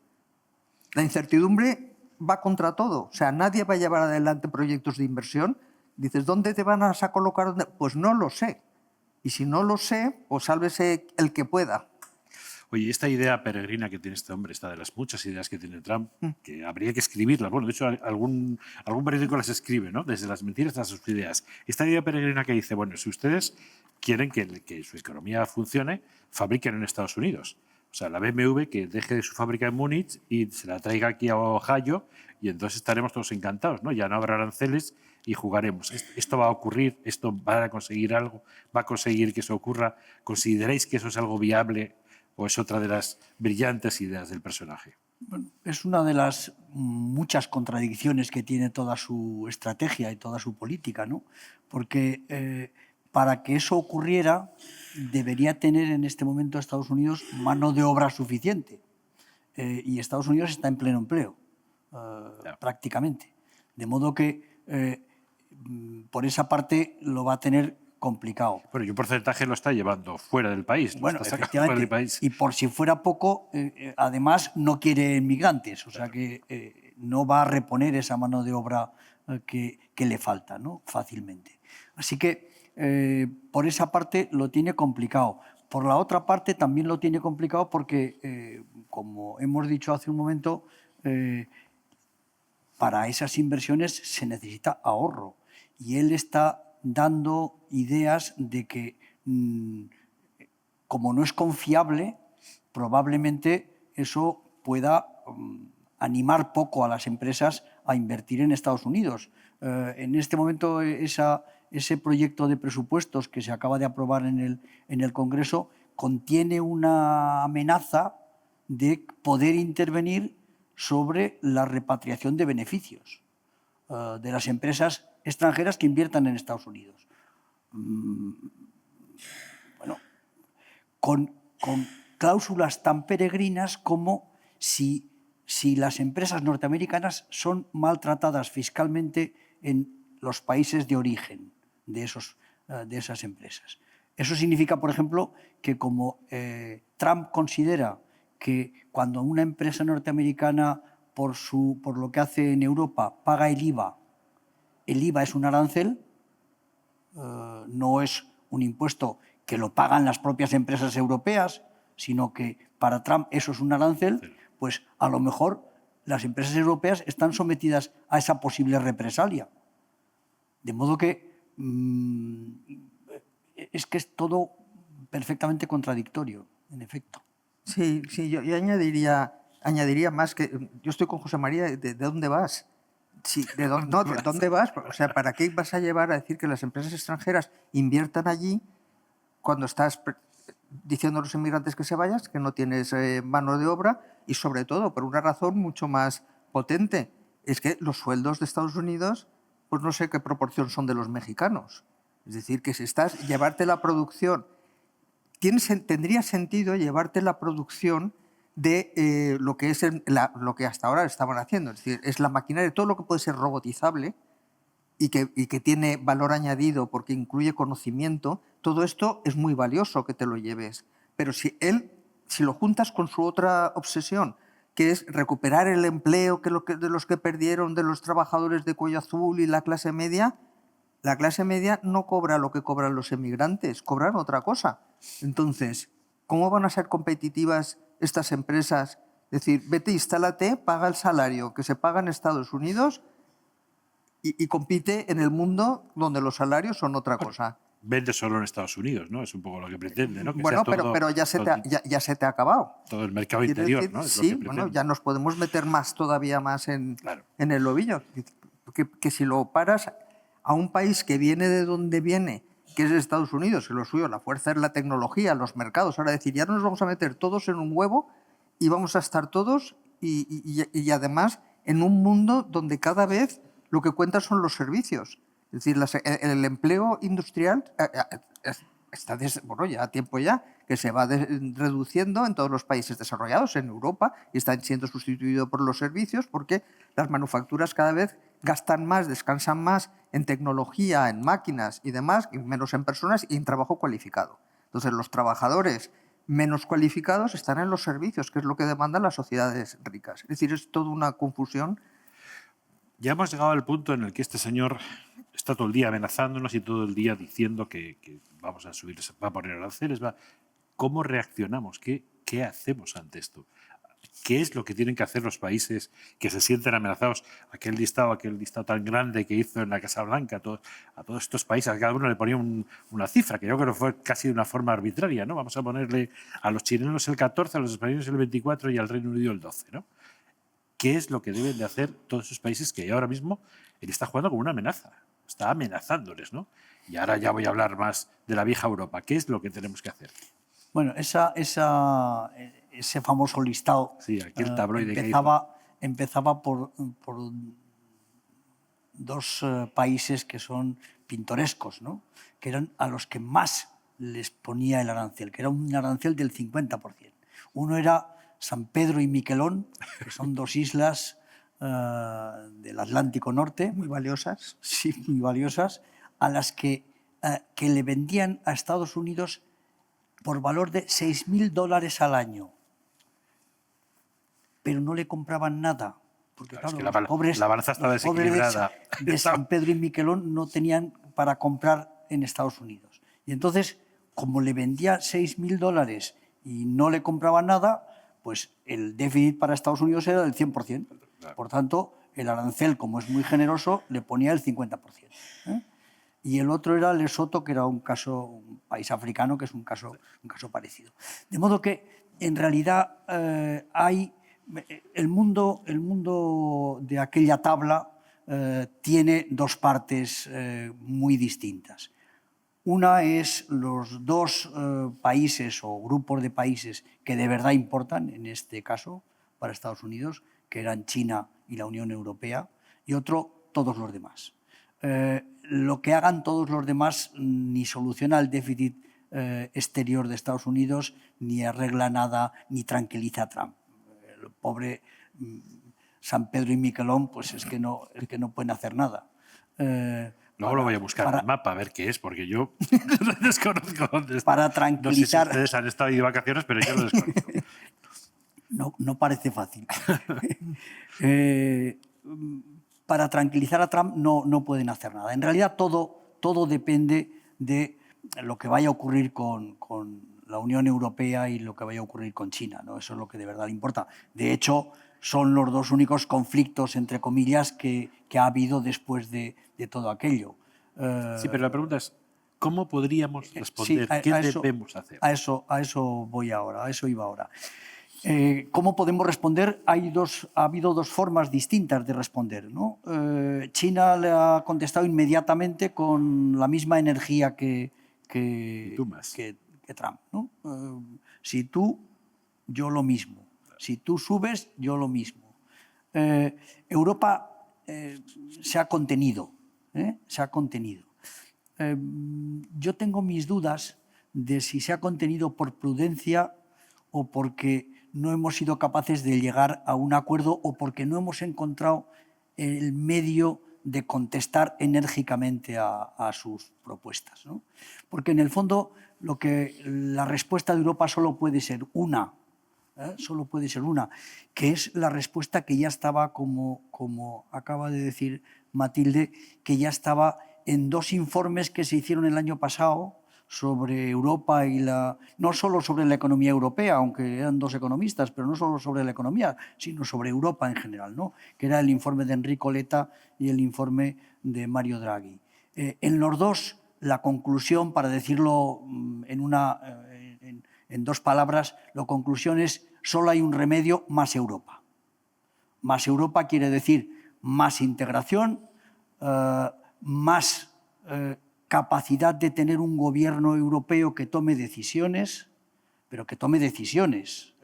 La incertidumbre va contra todo. O sea, nadie va a llevar adelante proyectos de inversión. Dices, ¿dónde te van a colocar? Pues no lo sé. Y si no lo sé, pues sálvese el que pueda. Oye, esta idea peregrina que tiene este hombre, esta de las muchas ideas que tiene Trump, que habría que escribirlas. Bueno, de hecho, algún periódico las escribe, ¿no? Desde las mentiras hasta sus ideas. Esta idea peregrina que dice, bueno, si ustedes quieren que su economía funcione, fabriquen en Estados Unidos. O sea, la BMW que deje de su fábrica en Múnich y se la traiga aquí a Ohio y entonces estaremos todos encantados, ¿no? Ya no habrá aranceles y jugaremos. Esto va a ocurrir, esto va a conseguir algo, va a conseguir que eso ocurra. ¿Consideráis que eso es algo viable o es otra de las brillantes ideas del personaje? Bueno, es una de las muchas contradicciones que tiene toda su estrategia y toda su política, ¿no? Porque para que eso ocurriera debería tener en este momento Estados Unidos mano de obra suficiente. Y Estados Unidos está en pleno empleo, prácticamente. De modo que por esa parte lo va a tener complicado. Bueno, y un porcentaje lo está llevando fuera del país. Bueno, efectivamente, fuera del país. Y por si fuera poco, además no quiere inmigrantes, o sea que no va a reponer esa mano de obra que le falta, ¿no? Fácilmente. Así que por esa parte lo tiene complicado. Por la otra parte también lo tiene complicado porque, como hemos dicho hace un momento, para esas inversiones se necesita ahorro. Y él está dando ideas de que, como no es confiable, probablemente eso pueda animar poco a las empresas a invertir en Estados Unidos. En este momento ese proyecto de presupuestos que se acaba de aprobar en el Congreso contiene una amenaza de poder intervenir sobre la repatriación de beneficios de las empresas extranjeras que inviertan en Estados Unidos. Bueno, con cláusulas tan peregrinas como si las empresas norteamericanas son maltratadas fiscalmente en los países de origen de esas empresas. Eso significa, por ejemplo, que como Trump considera que cuando una empresa norteamericana por lo que hace en Europa paga el IVA es un arancel, no es un impuesto que lo pagan las propias empresas europeas, sino que para Trump eso es un arancel, pues a lo mejor las empresas europeas están sometidas a esa posible represalia. De modo que es todo perfectamente contradictorio, en efecto. Sí, yo añadiría más que yo estoy con José María, ¿de dónde vas? Sí, ¿de dónde vas? O sea, ¿para qué vas a llevar a decir que las empresas extranjeras inviertan allí cuando estás diciendo a los inmigrantes que se vayan, que no tienes mano de obra y sobre todo por una razón mucho más potente? Es que los sueldos de Estados Unidos, pues no sé qué proporción son de los mexicanos. Es decir, que si llevarte la producción, tendría sentido llevarte la producción de lo que es lo que hasta ahora estaban haciendo. Es decir, es la maquinaria, todo lo que puede ser robotizable y que tiene valor añadido porque incluye conocimiento, todo esto es muy valioso que te lo lleves. Pero si lo juntas con su otra obsesión, que es recuperar el empleo de los que perdieron, de los trabajadores de cuello azul y la clase media no cobra lo que cobran los emigrantes, cobran otra cosa. Entonces, ¿cómo van a ser competitivas estas empresas? Es decir, vete, instálate, paga el salario que se paga en Estados Unidos y compite en el mundo donde los salarios son otra cosa. Vende solo en Estados Unidos, ¿no? Es un poco lo que pretende, ¿no? Que Bueno, sea todo, pero ya se te ha acabado. todo el mercado Quiero interior, decir, ¿no? Es lo sí, que bueno, pretende. ya nos podemos meter todavía más en Claro. el ovillo. Que si lo paras a un país que viene de donde viene, que es Estados Unidos, que lo suyo, la fuerza es la tecnología, los mercados, ahora decir, ya nos vamos a meter todos en un huevo y vamos a estar todos y además en un mundo donde cada vez lo que cuenta son los servicios. Es decir, el empleo industrial está bueno, ya a tiempo ya que se va reduciendo en todos los países desarrollados, en Europa, y están siendo sustituidos por los servicios porque las manufacturas cada vez gastan más, descansan más en tecnología, en máquinas y demás, y menos en personas y en trabajo cualificado. Entonces, los trabajadores menos cualificados están en los servicios, que es lo que demandan las sociedades ricas. Es decir, es toda una confusión. Ya hemos llegado al punto en el que este señor está todo el día amenazándonos y todo el día diciendo que vamos a subir, va a poner aranceles. ¿Cómo reaccionamos? ¿Qué hacemos ante esto? ¿Qué es lo que tienen que hacer los países que se sienten amenazados? Aquel listado tan grande que hizo en la Casa Blanca, a todos estos países, a cada uno le ponía una cifra, que yo creo que fue casi de una forma arbitraria, ¿no? Vamos a ponerle a los chilenos el 14, a los españoles el 24 y al Reino Unido el 12, ¿no? ¿Qué es lo que deben de hacer todos esos países que ahora mismo él está jugando como una amenaza? Está amenazándoles, ¿no? Y ahora ya voy a hablar más de la vieja Europa. ¿Qué es lo que tenemos que hacer? Bueno, ese famoso listado Sí, aquel tabloide empezaba por dos países que son pintorescos, ¿no? Que eran a los que más les ponía el arancel, que era un arancel del 50%. Uno era San Pedro y Miquelón, que son dos islas del Atlántico Norte. Muy valiosas. Sí, muy valiosas, a las que le vendían a Estados Unidos por valor de $6.000 al año. Pero no le compraban nada. Porque claro, es que los pobres, la balanza estaba los pobres desequilibrada. de San Pedro y Miquelón no tenían para comprar en Estados Unidos. Y entonces, como le vendía $6.000 y no le compraban nada, pues el déficit para Estados Unidos era del 100%. Por tanto, el arancel, como es muy generoso, le ponía el 50%. Y el otro era Lesoto, que era un país africano, que es un caso parecido. De modo que, en realidad, el mundo de aquella tabla tiene dos partes muy distintas. Una es los dos países o grupos de países que de verdad importan, en este caso, para Estados Unidos, que eran China y la Unión Europea, y otro, todos los demás. Lo que hagan todos los demás ni soluciona el déficit exterior de Estados Unidos, ni arregla nada, ni tranquiliza a Trump. El pobre San Pedro y Miquelón, pues es que no pueden hacer nada. Luego lo voy a buscar en el mapa a ver qué es, porque yo desconozco dónde está. Para tranquilizar. No sé si ustedes han estado ahí de vacaciones, pero yo lo desconozco. No parece fácil. Para tranquilizar a Trump no pueden hacer nada. En realidad todo depende de lo que vaya a ocurrir con la Unión Europea y lo que vaya a ocurrir con China, ¿no? Eso es lo que de verdad le importa. De hecho, son los dos únicos conflictos, entre comillas, que ha habido después de todo aquello. Sí, pero la pregunta es, ¿cómo podríamos responder? Sí, ¿Qué debemos hacer? A eso voy ahora, a eso iba ahora. ¿Cómo podemos responder? Ha habido dos formas distintas de responder, ¿no? China le ha contestado inmediatamente con la misma energía que Trump, ¿no? Si tú, yo lo mismo. Si tú subes, yo lo mismo. Europa se ha contenido. Yo tengo mis dudas de si se ha contenido por prudencia o porque no hemos sido capaces de llegar a un acuerdo o porque no hemos encontrado el medio de contestar enérgicamente a sus propuestas, ¿no? Porque en el fondo la respuesta de Europa solo puede ser una, solo puede ser una, que es la respuesta que ya estaba, como acaba de decir Matilde, que ya estaba en 2 informes que se hicieron el año pasado sobre Europa y no solo sobre la economía europea, aunque eran 2 economistas, pero no solo sobre la economía, sino sobre Europa en general, ¿no? Que era el informe de Enrico Letta y el informe de Mario Draghi. En los 2, la conclusión, para decirlo en 2 palabras, la conclusión es: solo hay un remedio: más Europa. Más Europa quiere decir más integración, más capacidad de tener un gobierno europeo que tome decisiones, pero que tome decisiones.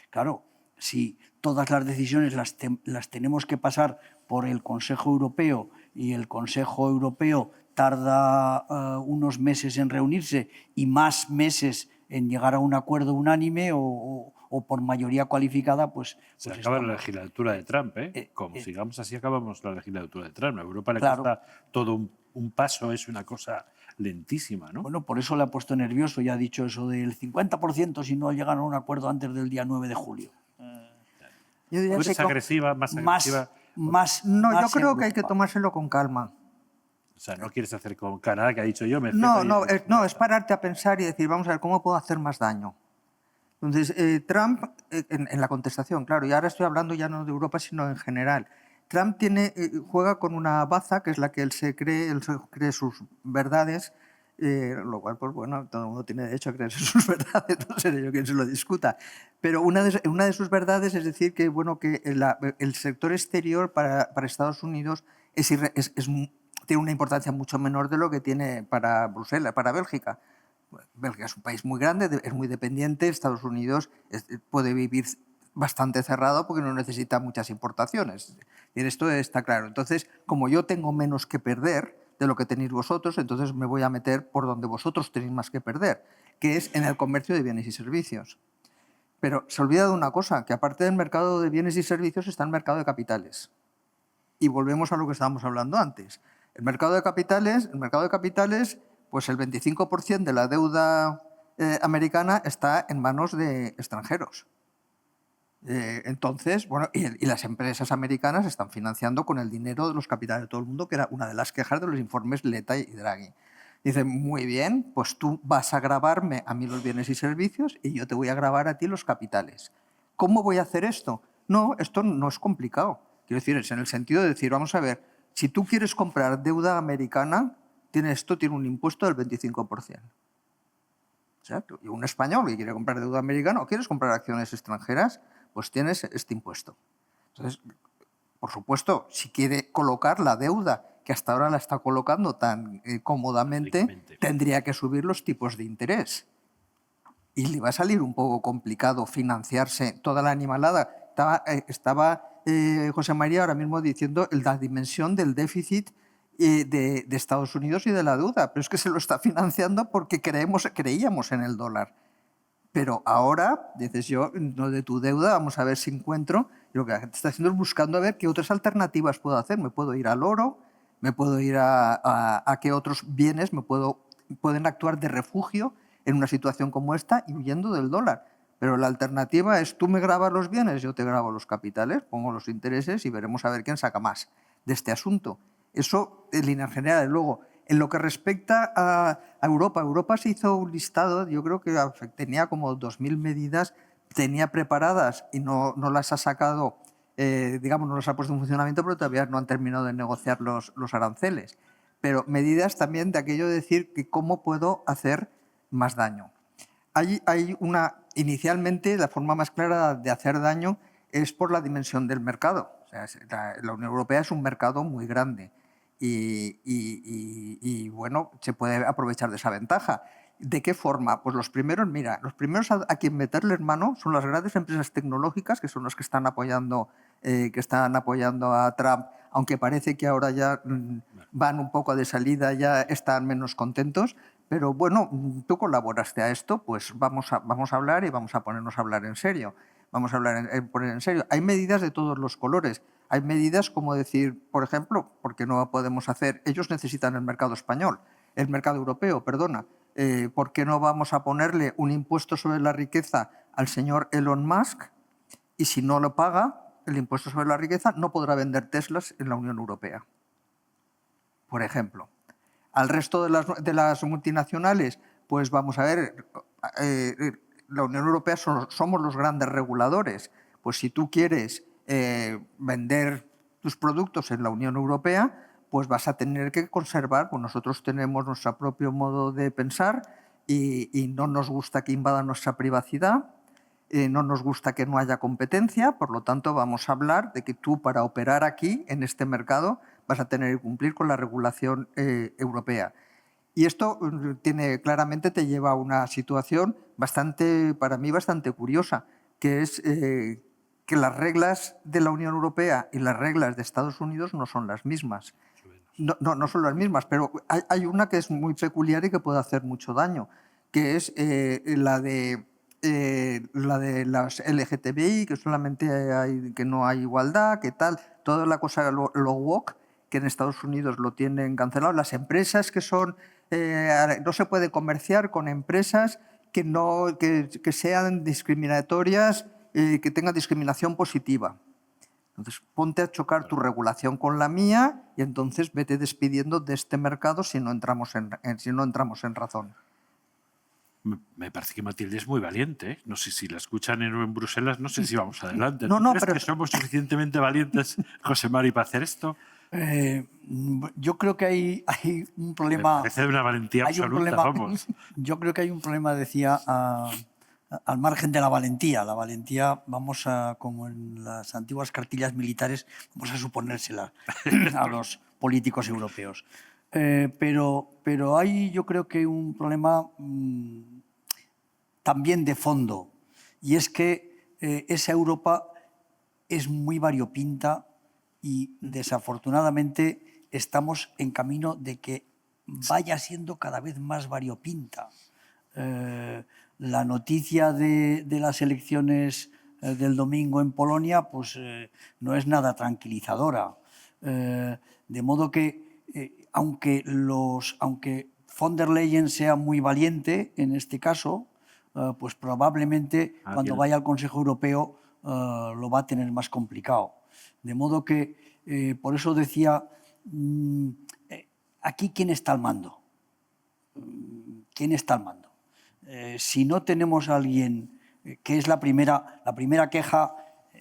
Claro, si todas las decisiones las tenemos que pasar por el Consejo Europeo y el Consejo Europeo tarda unos meses en reunirse y más meses en llegar a un acuerdo unánime o por mayoría cualificada, pues Se acaba la legislatura de Trump, ¿eh? Como sigamos así, acabamos la legislatura de Trump. A Europa le cuesta todo un paso, es una cosa lentísima, ¿no? Bueno, por eso le ha puesto nervioso y ha dicho eso del 50% si no llegan a un acuerdo antes del día 9 de julio. Yo diría ¿Tú eres agresiva, más agresiva? No, yo creo que hay que tomárselo con calma. O sea, no quieres hacer con Canadá, que ha dicho yo, me No, es pararte a pensar y decir, vamos a ver, ¿cómo puedo hacer más daño? Entonces, Trump, en la contestación, claro, y ahora estoy hablando ya no de Europa, sino en general. Trump juega con una baza, que es la que él se cree sus verdades, lo cual, pues bueno, todo el mundo tiene derecho a creerse sus verdades, no seré yo quien se lo discuta. Pero una de sus verdades es decir que, bueno, que el sector exterior para Estados Unidos tiene una importancia mucho menor de lo que tiene para Bruselas, para Bélgica. Bélgica es un país muy grande, es muy dependiente. Estados Unidos puede vivir bastante cerrado porque no necesita muchas importaciones. Y esto está claro. Entonces, como yo tengo menos que perder de lo que tenéis vosotros, entonces me voy a meter por donde vosotros tenéis más que perder, que es en el comercio de bienes y servicios. Pero se olvida de una cosa, que aparte del mercado de bienes y servicios está el mercado de capitales. Y volvemos a lo que estábamos hablando antes. El mercado de capitales, pues el 25% de la deuda americana está en manos de extranjeros. Entonces, bueno, y las empresas americanas están financiando con el dinero de los capitales de todo el mundo, que era una de las quejas de los informes Letta y Draghi. Dicen, muy bien, pues tú vas a gravarme a mí los bienes y servicios y yo te voy a gravar a ti los capitales. ¿Cómo voy a hacer esto? No, esto no es complicado. Quiero decir, es en el sentido de decir, vamos a ver, si tú quieres comprar deuda americana, esto tiene un impuesto del 25%. Exacto. Y un español que quiere comprar deuda americana o quieres comprar acciones extranjeras, pues tienes este impuesto. Entonces, por supuesto, si quiere colocar la deuda que hasta ahora la está colocando tan cómodamente, tendría que subir los tipos de interés. Y le va a salir un poco complicado financiarse toda la animalada. Estaba José María ahora mismo diciendo la dimensión del déficit de Estados Unidos y de la deuda, pero es que se lo está financiando porque creíamos en el dólar. Pero ahora, dices yo, no de tu deuda, vamos a ver si encuentro. Y lo que la gente está haciendo es buscando a ver qué otras alternativas puedo hacer. Me puedo ir al oro, me puedo ir a qué otros bienes pueden actuar de refugio en una situación como esta y huyendo del dólar. Pero la alternativa es tú me grabas los bienes, yo te grabo los capitales, pongo los intereses y veremos a ver quién saca más de este asunto. Eso en línea general. Luego, en lo que respecta a Europa, Europa se hizo un listado, yo creo que tenía como 2.000 medidas, tenía preparadas y no las ha sacado, digamos, no las ha puesto en funcionamiento, pero todavía no han terminado de negociar los aranceles. Pero medidas también de aquello de decir que cómo puedo hacer más daño. Inicialmente, la forma más clara de hacer daño es por la dimensión del mercado. O sea, la Unión Europea es un mercado muy grande y bueno, se puede aprovechar de esa ventaja. ¿De qué forma? Pues los primeros a quien meterles mano son las grandes empresas tecnológicas, que son las que están apoyando a Trump, aunque parece que ahora ya van un poco de salida, ya están menos contentos. Pero bueno, tú colaboraste a esto, pues vamos a hablar y vamos a ponernos a hablar en serio. vamos a poner en serio. Hay medidas de todos los colores. Hay medidas como decir, por ejemplo, porque no podemos hacer, ellos necesitan el mercado español, el mercado europeo, perdona. ¿Por qué no vamos a ponerle un impuesto sobre la riqueza al señor Elon Musk? Y si no lo paga, el impuesto sobre la riqueza, no podrá vender Teslas en la Unión Europea. Por ejemplo. Al resto de las multinacionales, pues vamos a ver, la Unión Europea somos los grandes reguladores. Pues si tú quieres vender tus productos en la Unión Europea, pues vas a tener que conservar, pues nosotros tenemos nuestro propio modo de pensar y no nos gusta que invada nuestra privacidad, no nos gusta que no haya competencia, por lo tanto vamos a hablar de que tú para operar aquí, en este mercado, vas a tener que cumplir con la regulación europea. Y esto claramente te lleva a una situación para mí bastante curiosa, que es que las reglas de la Unión Europea y las reglas de Estados Unidos no son las mismas. No son las mismas, pero hay una que es muy peculiar y que puede hacer mucho daño, que es la de las LGTBI, que solamente que no hay igualdad, que tal, toda la cosa, lo woke, que en Estados Unidos lo tienen cancelado. Las empresas que son, no se puede comerciar con empresas que sean discriminatorias, que tengan discriminación positiva. Entonces, ponte a chocar tu regulación con la mía y entonces vete despidiendo de este mercado si no entramos en razón. Me parece que Matilde es muy valiente. No sé si la escuchan en Bruselas, no sé si vamos adelante. No, ¿Crees pero que somos suficientemente valientes, José Mari, para hacer esto? Yo creo que hay un problema. Me parece de una valentía absoluta, vamos. Yo creo que hay un problema, decía, al margen de la valentía. La valentía, como en las antiguas cartillas militares, vamos a suponérsela a los políticos europeos. Pero hay, yo creo que un problema también de fondo, y es que esa Europa es muy variopinta y desafortunadamente estamos en camino de que vaya siendo cada vez más variopinta. La noticia de las elecciones del domingo en Polonia pues, no es nada tranquilizadora. De modo que, aunque von der Leyen sea muy valiente en este caso, pues probablemente cuando vaya al Consejo Europeo lo va a tener más complicado. De modo que, por eso decía, aquí ¿quién está al mando? ¿Quién está al mando? Si no tenemos a alguien, que es la primera queja,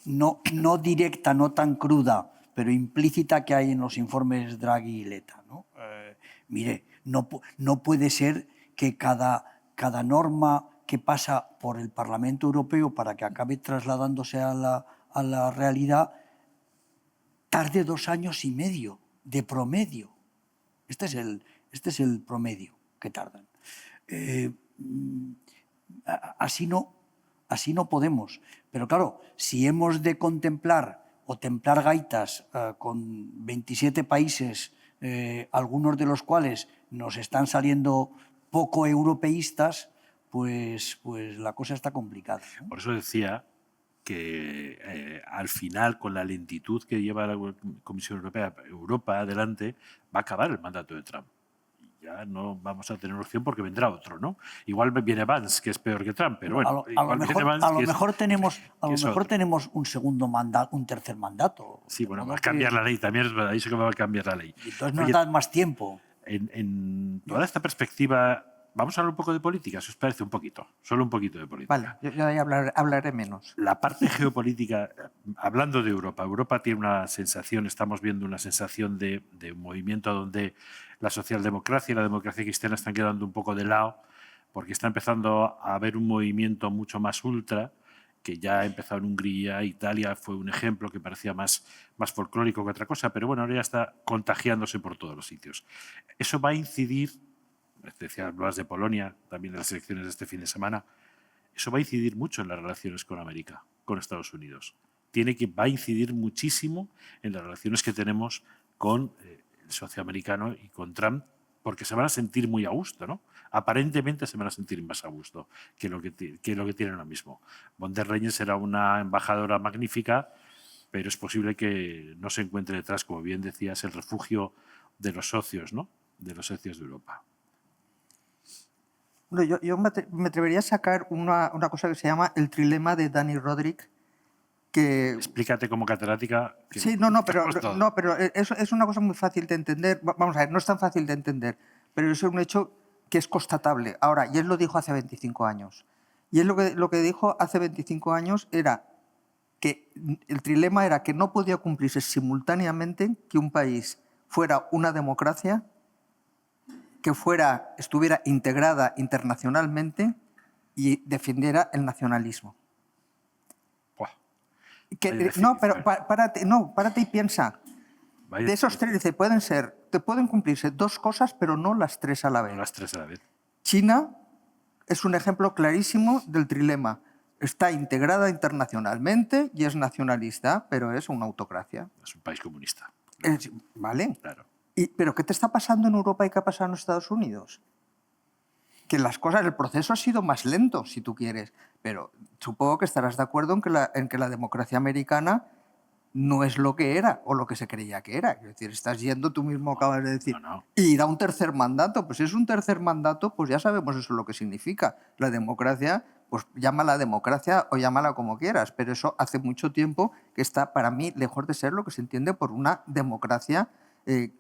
no directa, no tan cruda, pero implícita que hay en los informes Draghi y Letta, ¿no? Mire, no puede ser que cada norma que pasa por el Parlamento Europeo para que acabe trasladándose a la realidad tarde 2 años y medio de promedio. Este es el promedio que tardan. Así no podemos. Pero claro, si hemos de contemplar o templar gaitas con 27 países, algunos de los cuales nos están saliendo poco europeístas, pues la cosa está complicada, ¿no? Por eso decía que al final, con la lentitud que lleva la Comisión Europea, Europa adelante, va a acabar el mandato de Trump. Y ya no vamos a tener opción porque vendrá otro, ¿no? Igual viene Vance, que es peor que Trump, pero bueno. A lo mejor tenemos un segundo mandato, un tercer mandato. Sí, bueno, va a cambiar la ley, también es verdad, dicho que va a cambiar la ley. Y entonces nos dan más tiempo. En toda esta perspectiva, vamos a hablar un poco de política, si os parece, un poquito, solo un poquito de política. Vale, yo ahí hablaré menos. La parte geopolítica, hablando de Europa, Europa tiene una sensación, estamos viendo una sensación de un movimiento donde la socialdemocracia y la democracia cristiana están quedando un poco de lado, porque está empezando a haber un movimiento mucho más ultra, que ya ha empezado en Hungría, Italia fue un ejemplo que parecía más folclórico que otra cosa, pero bueno, ahora ya está contagiándose por todos los sitios. Eso va a incidir, decía, hablabas de Polonia, también de las elecciones de este fin de semana, eso va a incidir mucho en las relaciones con América, con Estados Unidos. Va a incidir muchísimo en las relaciones que tenemos con el socio americano y con Trump, porque se van a sentir muy a gusto, ¿no? Aparentemente se van a sentir más a gusto que lo que tienen ahora mismo. Von der Leyen será una embajadora magnífica, pero es posible que no se encuentre detrás, como bien decías, el refugio de los socios, ¿no? De los socios de Europa. Bueno, yo me atrevería a sacar una cosa que se llama el trilema de Dani Rodrik, que... Explícate como catedrática. Sí, pero eso es una cosa muy fácil de entender. Vamos a ver, no es tan fácil de entender, pero es un hecho que es constatable. Ahora, y él lo dijo hace 25 años. Y él lo que dijo hace 25 años era que el trilema era que no podía cumplirse simultáneamente que un país fuera una democracia, que estuviera integrada internacionalmente y defendiera el nacionalismo. Párate y piensa. De esos tres, dice, te pueden cumplirse dos cosas, pero no las tres a la vez. No las tres a la vez. China es un ejemplo clarísimo del trilema. Está integrada internacionalmente y es nacionalista, pero es una autocracia. Es un país comunista. ¿Vale? Claro. ¿Pero qué te está pasando en Europa y qué ha pasado en Estados Unidos? Que el proceso ha sido más lento, si tú quieres, pero supongo que estarás de acuerdo en que la democracia americana no es lo que era o lo que se creía que era. Es decir, estás yendo, tú mismo acabas de decir, y ir a un tercer mandato. Pues si es un tercer mandato, pues ya sabemos eso lo que significa. La democracia, pues llámala democracia o llámala como quieras, pero eso hace mucho tiempo que está, para mí, lejos de ser lo que se entiende por una democracia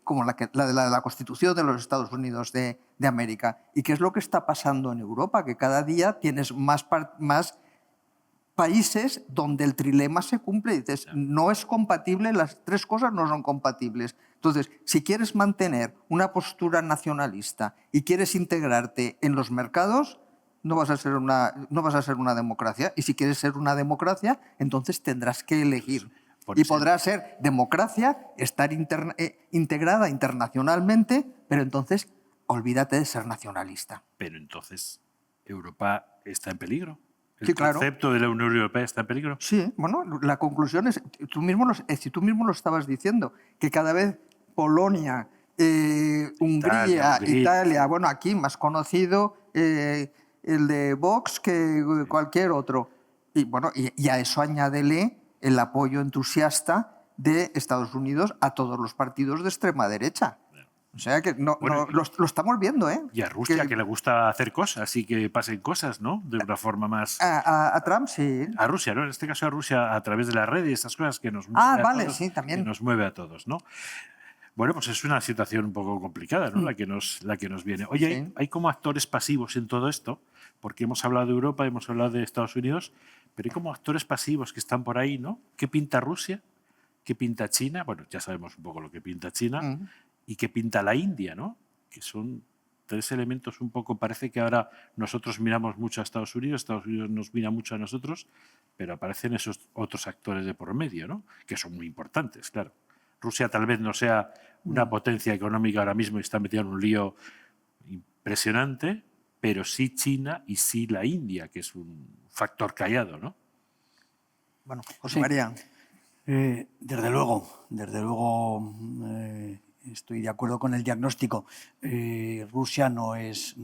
como la de la Constitución de los Estados Unidos de América. ¿Y qué es lo que está pasando en Europa? Que cada día tienes más países donde el trilema se cumple. Y dices, no es compatible, las tres cosas no son compatibles. Entonces, si quieres mantener una postura nacionalista y quieres integrarte en los mercados, no vas a ser una democracia. Y si quieres ser una democracia, entonces tendrás que elegir. Y podrá ser democracia, estar integrada internacionalmente, pero entonces olvídate de ser nacionalista. Pero entonces, ¿Europa está en peligro? Sí, claro. ¿El concepto de la Unión Europea está en peligro? Sí, bueno, la conclusión es, si tú mismo lo estabas diciendo, que cada vez Polonia, Hungría, Italia, bueno, aquí más conocido el de Vox que cualquier otro. Y bueno, y a eso añádele el apoyo entusiasta de Estados Unidos a todos los partidos de extrema derecha. O sea que lo estamos viendo, ¿eh? Y a Rusia, que le gusta hacer cosas y que pasen cosas, ¿no? De una forma más... A Trump, sí. A Rusia, ¿no? En este caso a Rusia a través de la red y estas cosas que nos mueve a todos, sí, también. que nos mueve a todos, ¿no? Bueno, pues es una situación un poco complicada, ¿no? La que nos viene. Oye, Sí. hay como actores pasivos en todo esto, porque hemos hablado de Europa, hemos hablado de Estados Unidos, pero hay como actores pasivos que están por ahí, ¿no? ¿Qué pinta Rusia? ¿Qué pinta China? Bueno, ya sabemos un poco lo que pinta China. ¿Y qué pinta la India, ¿no? Que son tres elementos un poco... Parece que ahora nosotros miramos mucho a Estados Unidos nos mira mucho a nosotros, pero aparecen esos otros actores de por medio, ¿no? Que son muy importantes, claro. Rusia tal vez no sea una potencia económica ahora mismo y está metida en un lío impresionante, pero sí China y sí la India, que es un factor callado, ¿no? Bueno, José María. Desde luego, estoy de acuerdo con el diagnóstico. Rusia no es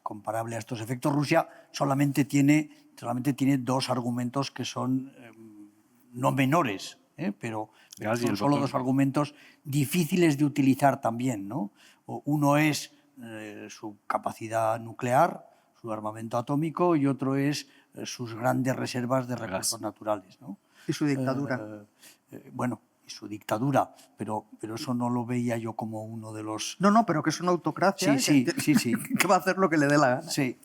comparable a estos efectos. Rusia solamente tiene dos argumentos que son no menores, pero son solo dos argumentos difíciles de utilizar también, ¿no? Uno es su capacidad nuclear, su armamento atómico, y otro es sus grandes reservas de recursos naturales, ¿no? Y su dictadura. Bueno, y su dictadura, pero eso no lo veía yo como uno de los... No, pero que es una autocracia. Sí. Que va a hacer lo que le dé la gana. Sí,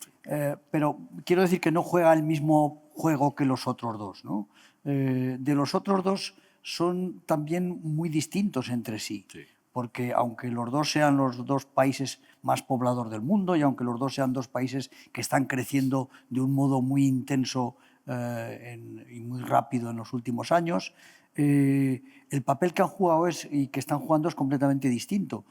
pero quiero decir que no juega el mismo juego que los otros dos, ¿no? De los otros dos son también muy distintos entre sí. Porque aunque los dos sean los dos países más poblados del mundo y aunque los dos sean dos países que están creciendo de un modo muy intenso y muy rápido en los últimos años, el papel que han jugado y que están jugando es completamente distinto.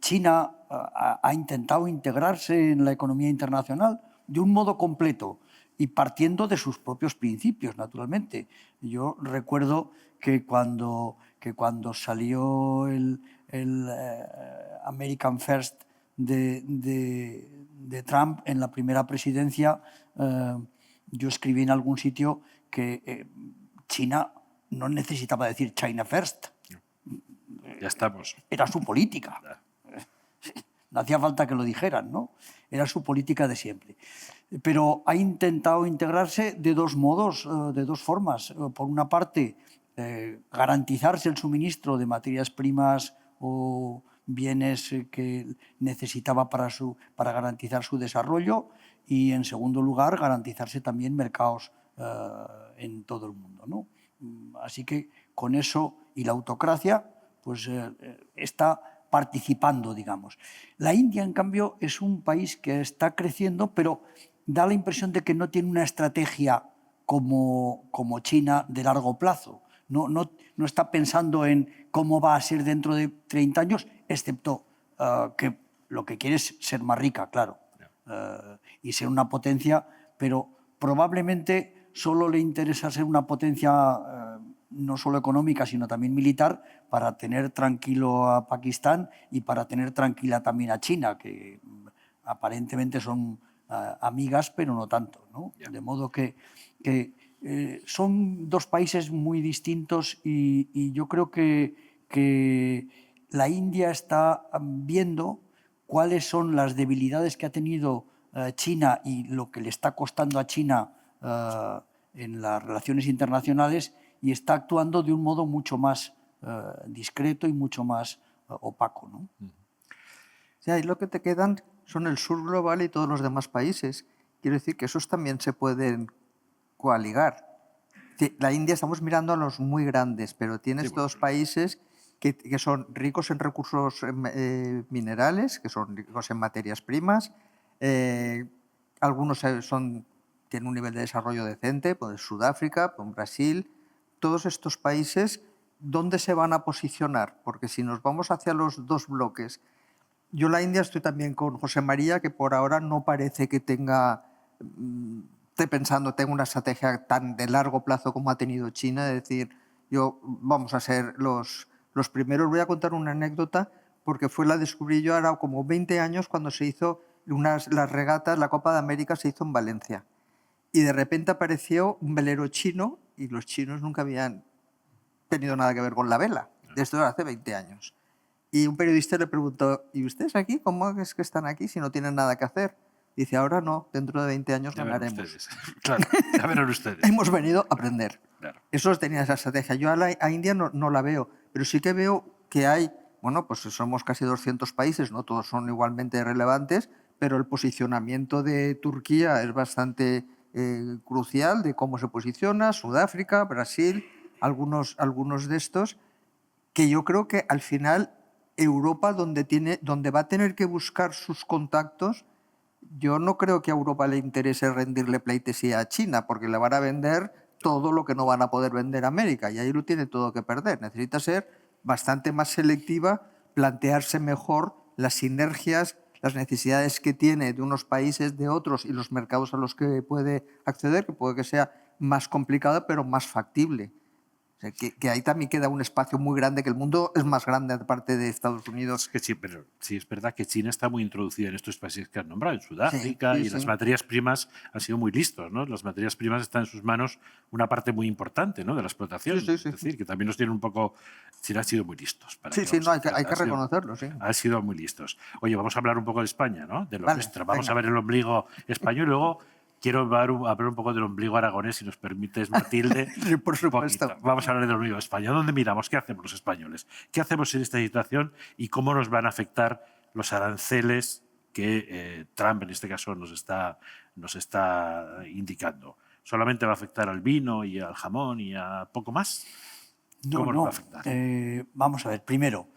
China ha intentado integrarse en la economía internacional de un modo completo y partiendo de sus propios principios, naturalmente. Yo recuerdo que cuando salió el American First de Trump en la primera presidencia, yo escribí en algún sitio que China no necesitaba decir China First. Ya estamos. Era su política. No hacía falta que lo dijeran, ¿no? Era su política de siempre. Pero ha intentado integrarse de dos modos, de dos formas. Por una parte, garantizarse el suministro de materias primas o bienes que necesitaba para garantizar su desarrollo, y, en segundo lugar, garantizarse también mercados en todo el mundo, ¿no? Así que con eso y la autocracia, pues está participando, digamos. La India, en cambio, es un país que está creciendo, pero da la impresión de que no tiene una estrategia como China de largo plazo. No está pensando en cómo va a ser dentro de 30 años, excepto que lo que quiere es ser más rica, claro, y ser una potencia, pero probablemente solo le interesa ser una potencia no solo económica, sino también militar, para tener tranquilo a Pakistán y para tener tranquila también a China, que aparentemente son amigas, pero no tanto, ¿no? De modo que son dos países muy distintos, y yo creo que la India está viendo cuáles son las debilidades que ha tenido China y lo que le está costando a China en las relaciones internacionales, y está actuando de un modo mucho más discreto y mucho más opaco, ¿no? O sea, y lo que te quedan son el sur global y todos los demás países. Quiero decir que esos también se pueden coaligar. La India, estamos mirando a los muy grandes, pero tienes Sí, dos países que son ricos en recursos minerales, que son ricos en materias primas. Algunos tienen un nivel de desarrollo decente, pues Sudáfrica, pues Brasil. Todos estos países, ¿dónde se van a posicionar? Porque si nos vamos hacia los dos bloques, yo la India estoy también con José María, que por ahora no parece que tenga una estrategia tan de largo plazo como ha tenido China, es decir, vamos a ser los primeros. Voy a contar una anécdota, porque la descubrí yo ahora como 20 años, cuando se hizo las regatas, la Copa de América se hizo en Valencia. Y de repente apareció un velero chino, y los chinos nunca habían tenido nada que ver con la vela, desde hace 20 años. Y un periodista le preguntó, ¿y ustedes aquí? ¿Cómo es que están aquí si no tienen nada que hacer? Dice, ahora no, dentro de 20 años Ya verán ganaremos. ustedes. Claro, ya verán ustedes. Hemos venido a aprender. Claro. Eso tenía esa estrategia. Yo a India no la veo, pero sí que veo que hay, bueno, pues somos casi 200 países, no todos son igualmente relevantes, pero el posicionamiento de Turquía es bastante crucial, de cómo se posiciona, Sudáfrica, Brasil, algunos de estos, que yo creo que al final Europa, donde va a tener que buscar sus contactos, yo no creo que a Europa le interese rendirle pleitesía a China, porque le van a vender todo lo que no van a poder vender a América, y ahí lo tiene todo que perder. Necesita ser bastante más selectiva, plantearse mejor las sinergias, las necesidades que tiene de unos países, de otros, y los mercados a los que puede acceder, que puede que sea más complicado, pero más factible. O sea, que ahí también queda un espacio muy grande, que el mundo es más grande aparte de Estados Unidos. Es que sí, pero sí es verdad que China está muy introducida en estos países que has nombrado, en Sudáfrica, Sí, y las materias primas han sido muy listos, ¿no? Las materias primas están en sus manos una parte muy importante, ¿no?, de la explotación. Sí. Es decir, que también nos tienen un poco... China ha sido muy listos. Hay que reconocerlo, sí. Han sido muy listos. Oye, vamos a hablar un poco de España, ¿no? De lo Vale, nuestro. Vamos venga. a ver el ombligo español y luego quiero hablar un poco del ombligo aragonés, si nos permites, Matilde. Sí, por supuesto. Poquito. Vamos a hablar del ombligo de España. ¿Dónde miramos? ¿Qué hacemos los españoles? ¿Qué hacemos en esta situación y cómo nos van a afectar los aranceles que Trump, en este caso, nos está indicando? ¿Solamente va a afectar al vino y al jamón y a poco más? ¿Cómo nos va a afectar? Vamos a ver, primero,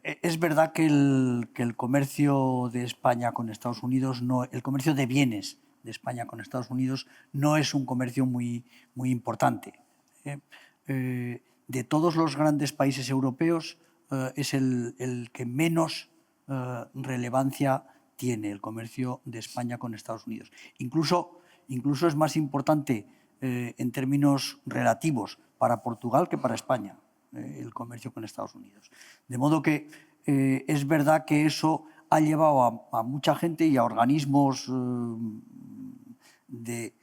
es verdad que el comercio de España con Estados Unidos, el comercio de bienes de España con Estados Unidos no es un comercio muy importante. De todos los grandes países europeos es el que menos relevancia tiene el comercio de España con Estados Unidos. Incluso es más importante en términos relativos para Portugal que para España. el comercio con Estados Unidos. De modo que es verdad que eso ha llevado a mucha gente y a organismos de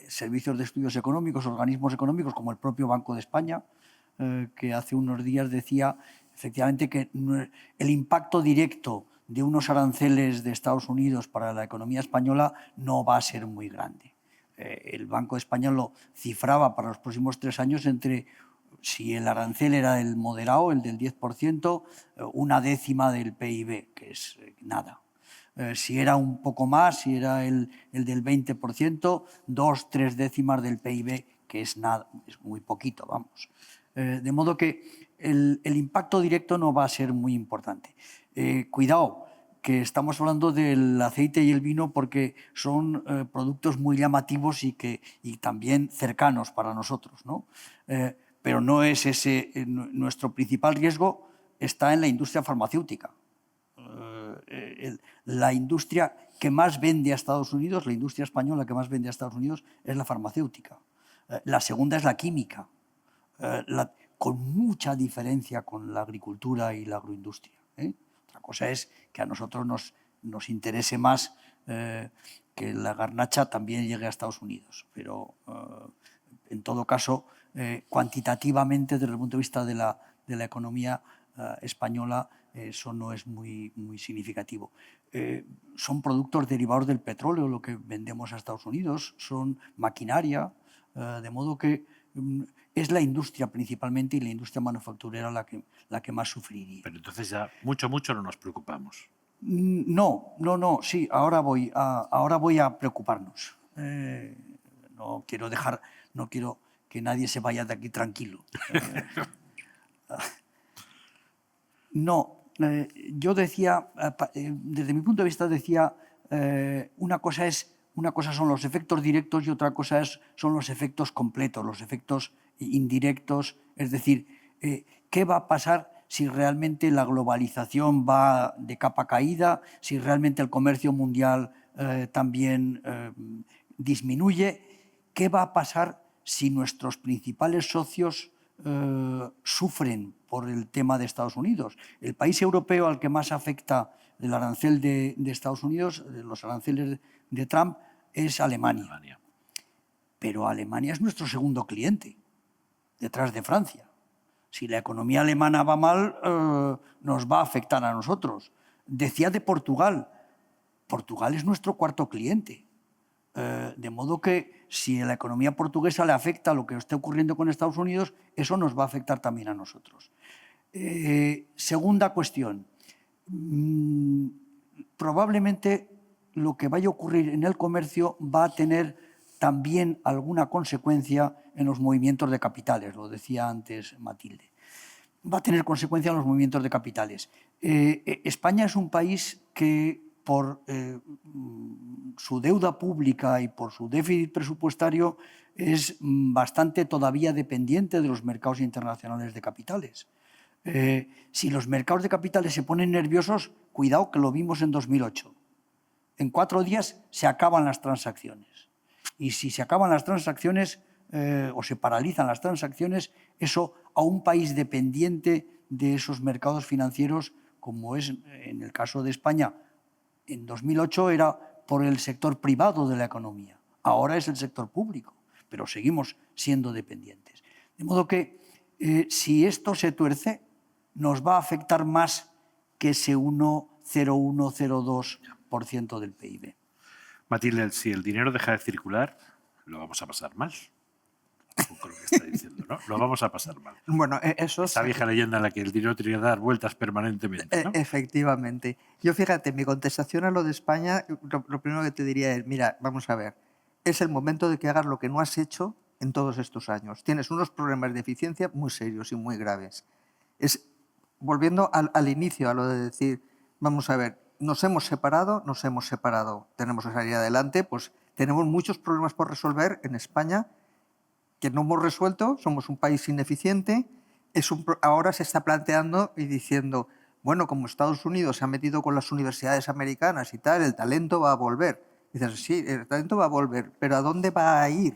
servicios de estudios económicos, organismos económicos como el propio Banco de España, que hace unos días decía efectivamente que el impacto directo de unos aranceles de Estados Unidos para la economía española no va a ser muy grande. El Banco de España lo cifraba para los próximos 3 años entre, si el arancel era el moderado, el del 10%, 1/10 del PIB, que es nada. Si era un poco más, si era el del 20%, 2-3 décimas del PIB, que es nada, es muy poquito, vamos. De modo que el impacto directo no va a ser muy importante. Cuidado, que estamos hablando del aceite y el vino porque son productos muy llamativos y también cercanos para nosotros, ¿no? Pero no es ese. Nuestro principal riesgo está en la industria farmacéutica. La industria que más vende a Estados Unidos, la industria española que más vende a Estados Unidos es la farmacéutica. La segunda es la química, con mucha diferencia con la agricultura y la agroindustria. Otra cosa es que a nosotros nos interese más que la garnacha también llegue a Estados Unidos, pero en todo caso, cuantitativamente, desde el punto de vista de la economía española, eso no es muy significativo. Son productos derivados del petróleo lo que vendemos a Estados Unidos, son maquinaria, de modo que es la industria principalmente y la industria manufacturera la que más sufriría. Pero entonces ya mucho no nos preocupamos. No, sí, ahora voy a preocuparnos. No quiero que nadie se vaya de aquí tranquilo. No, yo decía, desde mi punto de vista decía, una cosa son los efectos directos y otra cosa son los efectos completos, los efectos indirectos. Es decir, ¿qué va a pasar si realmente la globalización va de capa caída, si realmente el comercio mundial también disminuye? ¿Qué va a pasar si nuestros principales socios sufren por el tema de Estados Unidos? El país europeo al que más afecta el arancel de Estados Unidos, los aranceles de Trump, es Alemania. Pero Alemania es nuestro segundo cliente, detrás de Francia. Si la economía alemana va mal, nos va a afectar a nosotros. Decía de Portugal. Portugal es nuestro cuarto cliente. De modo que si a la economía portuguesa le afecta lo que esté ocurriendo con Estados Unidos, eso nos va a afectar también a nosotros. Segunda cuestión. Probablemente lo que vaya a ocurrir en el comercio va a tener también alguna consecuencia en los movimientos de capitales, lo decía antes Matilde. Va a tener consecuencia en los movimientos de capitales. España es un país que por su deuda pública y por su déficit presupuestario es bastante todavía dependiente de los mercados internacionales de capitales. Si los mercados de capitales se ponen nerviosos, cuidado que lo vimos en 2008. En 4 días se acaban las transacciones. Y si se acaban las transacciones o se paralizan las transacciones, eso a un país dependiente de esos mercados financieros, como es en el caso de España, en 2008 era por el sector privado de la economía. Ahora es el sector público, pero seguimos siendo dependientes. De modo que si esto se tuerce, nos va a afectar más que ese 0,2% del PIB. Matilde, si el dinero deja de circular, lo vamos a pasar mal. Un poco lo que está diciendo, ¿no? Lo vamos a pasar mal. Bueno, eso Esa vieja leyenda en la que el dinero tiene que dar vueltas permanentemente, ¿no? Efectivamente. Yo, fíjate, mi contestación a lo de España, lo primero que te diría es, mira, vamos a ver, es el momento de que hagas lo que no has hecho en todos estos años. Tienes unos problemas de eficiencia muy serios y muy graves. Volviendo al inicio, a lo de decir, vamos a ver, nos hemos separado, tenemos que salir adelante, pues tenemos muchos problemas por resolver en España que no hemos resuelto, somos un país ineficiente, ahora se está planteando y diciendo, bueno, como Estados Unidos se ha metido con las universidades americanas y tal, el talento va a volver. Y dices, sí, el talento va a volver, pero ¿a dónde va a ir?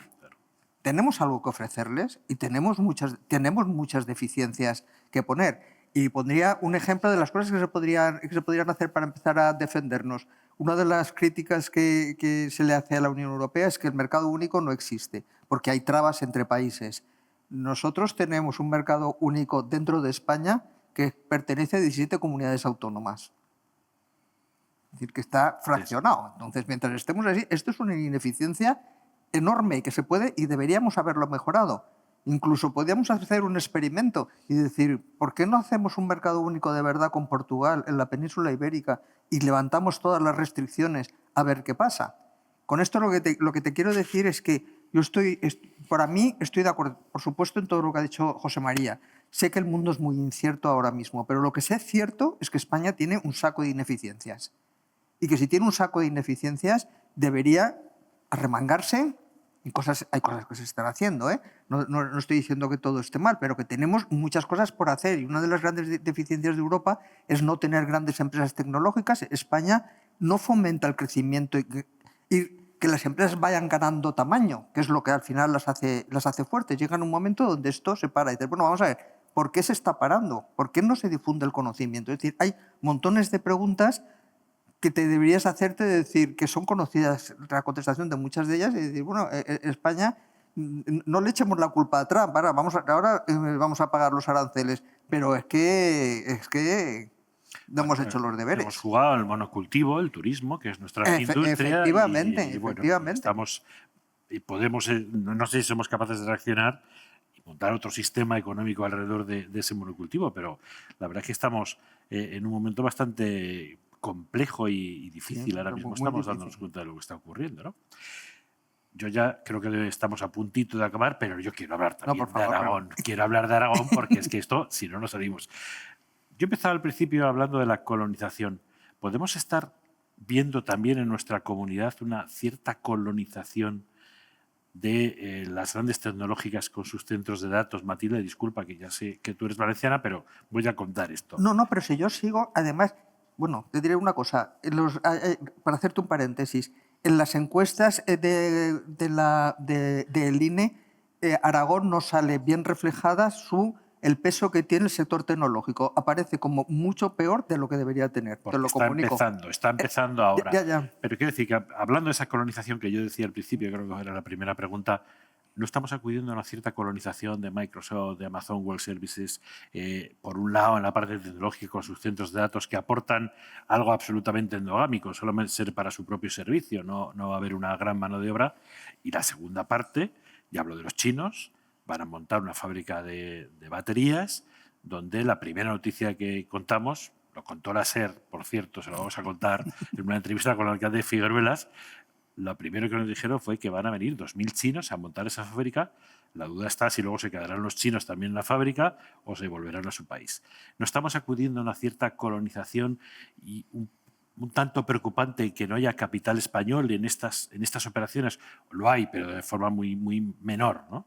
tenemos algo que ofrecerles y tenemos muchas deficiencias que poner. Y pondría un ejemplo de las cosas que se podrían hacer para empezar a defendernos. Una de las críticas que se le hace a la Unión Europea es que el mercado único no existe, porque hay trabas entre países. Nosotros tenemos un mercado único dentro de España que pertenece a 17 comunidades autónomas. Es decir, que está fraccionado. Entonces, mientras estemos así, esto es una ineficiencia enorme que se puede y deberíamos haberlo mejorado. Incluso podríamos hacer un experimento y decir, ¿por qué no hacemos un mercado único de verdad con Portugal en la península ibérica y levantamos todas las restricciones a ver qué pasa? Con esto lo que te quiero decir es que para mí estoy de acuerdo, por supuesto, en todo lo que ha dicho José María. Sé que el mundo es muy incierto ahora mismo, pero lo que sé cierto es que España tiene un saco de ineficiencias. Y que si tiene un saco de ineficiencias, debería arremangarse. Hay cosas que se están haciendo, ¿eh? No estoy diciendo que todo esté mal, pero que tenemos muchas cosas por hacer. Y una de las grandes deficiencias de Europa es no tener grandes empresas tecnológicas. España no fomenta el crecimiento y que las empresas vayan ganando tamaño, que es lo que al final las hace fuertes. Llega un momento donde esto se para y dices, bueno, vamos a ver, ¿por qué se está parando? ¿Por qué no se difunde el conocimiento? Es decir, hay montones de preguntas que te deberías hacerte de decir que son conocidas la contestación de muchas de ellas y decir, bueno, España, no le echemos la culpa a Trump, ahora vamos a pagar los aranceles, pero es que no hemos hecho los deberes. Hemos jugado al monocultivo, el turismo, que es nuestra industria. Efectivamente, Bueno, efectivamente. y podemos, no sé si somos capaces de reaccionar y montar otro sistema económico alrededor de ese monocultivo, pero la verdad es que estamos en un momento bastante complejo y difícil. Ahora mismo estamos dándonos cuenta de lo que está ocurriendo, ¿no? Yo ya creo que estamos a puntito de acabar, pero yo quiero hablar también de Aragón. Quiero hablar de Aragón porque es que esto, si no, no salimos. Yo empezaba al principio hablando de la colonización. ¿Podemos estar viendo también en nuestra comunidad una cierta colonización de las grandes tecnológicas con sus centros de datos? Matilde, disculpa, que ya sé que tú eres valenciana, pero voy a contar esto. No, pero si yo sigo, además, bueno, te diré una cosa, para hacerte un paréntesis, en las encuestas del INE, Aragón no sale bien reflejada el peso que tiene el sector tecnológico. Aparece como mucho peor de lo que debería tener. Porque te lo comunico. Está empezando ahora. Ya. Pero quiero decir que hablando de esa colonización que yo decía al principio, creo que era la primera pregunta, ¿no estamos acudiendo a una cierta colonización de Microsoft, de Amazon Web Services, por un lado en la parte tecnológica con sus centros de datos que aportan algo absolutamente endogámico, solamente ser para su propio servicio, no va a haber una gran mano de obra? Y la segunda parte, ya hablo de los chinos, van a montar una fábrica de baterías donde la primera noticia que contamos, lo contó la SER, por cierto, se lo vamos a contar en una entrevista con el alcalde de Figueruelas, lo primero que nos dijeron fue que van a venir 2.000 chinos a montar esa fábrica. La duda está si luego se quedarán los chinos también en la fábrica o se volverán a su país. ¿No estamos acudiendo a una cierta colonización y un tanto preocupante que no haya capital español en estas operaciones? Lo hay, pero de forma muy, muy menor, ¿no?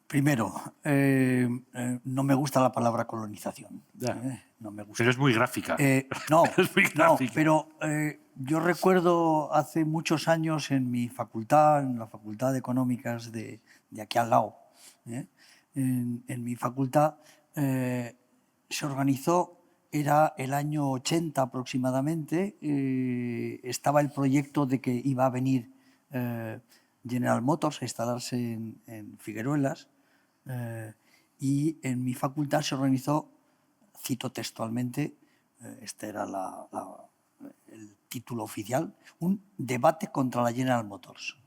Primero, no me gusta la palabra colonización. No me gusta. Pero es muy gráfica. No, es muy gráfica. Pero yo recuerdo hace muchos años en mi facultad, en la Facultad de Económicas de aquí al lado, en mi facultad se organizó, era el año 80 aproximadamente, estaba el proyecto de que iba a venir General Motors a instalarse en Figueruelas, y en mi facultad se organizó, cito textualmente, este era el título oficial, un debate contra la General Motors.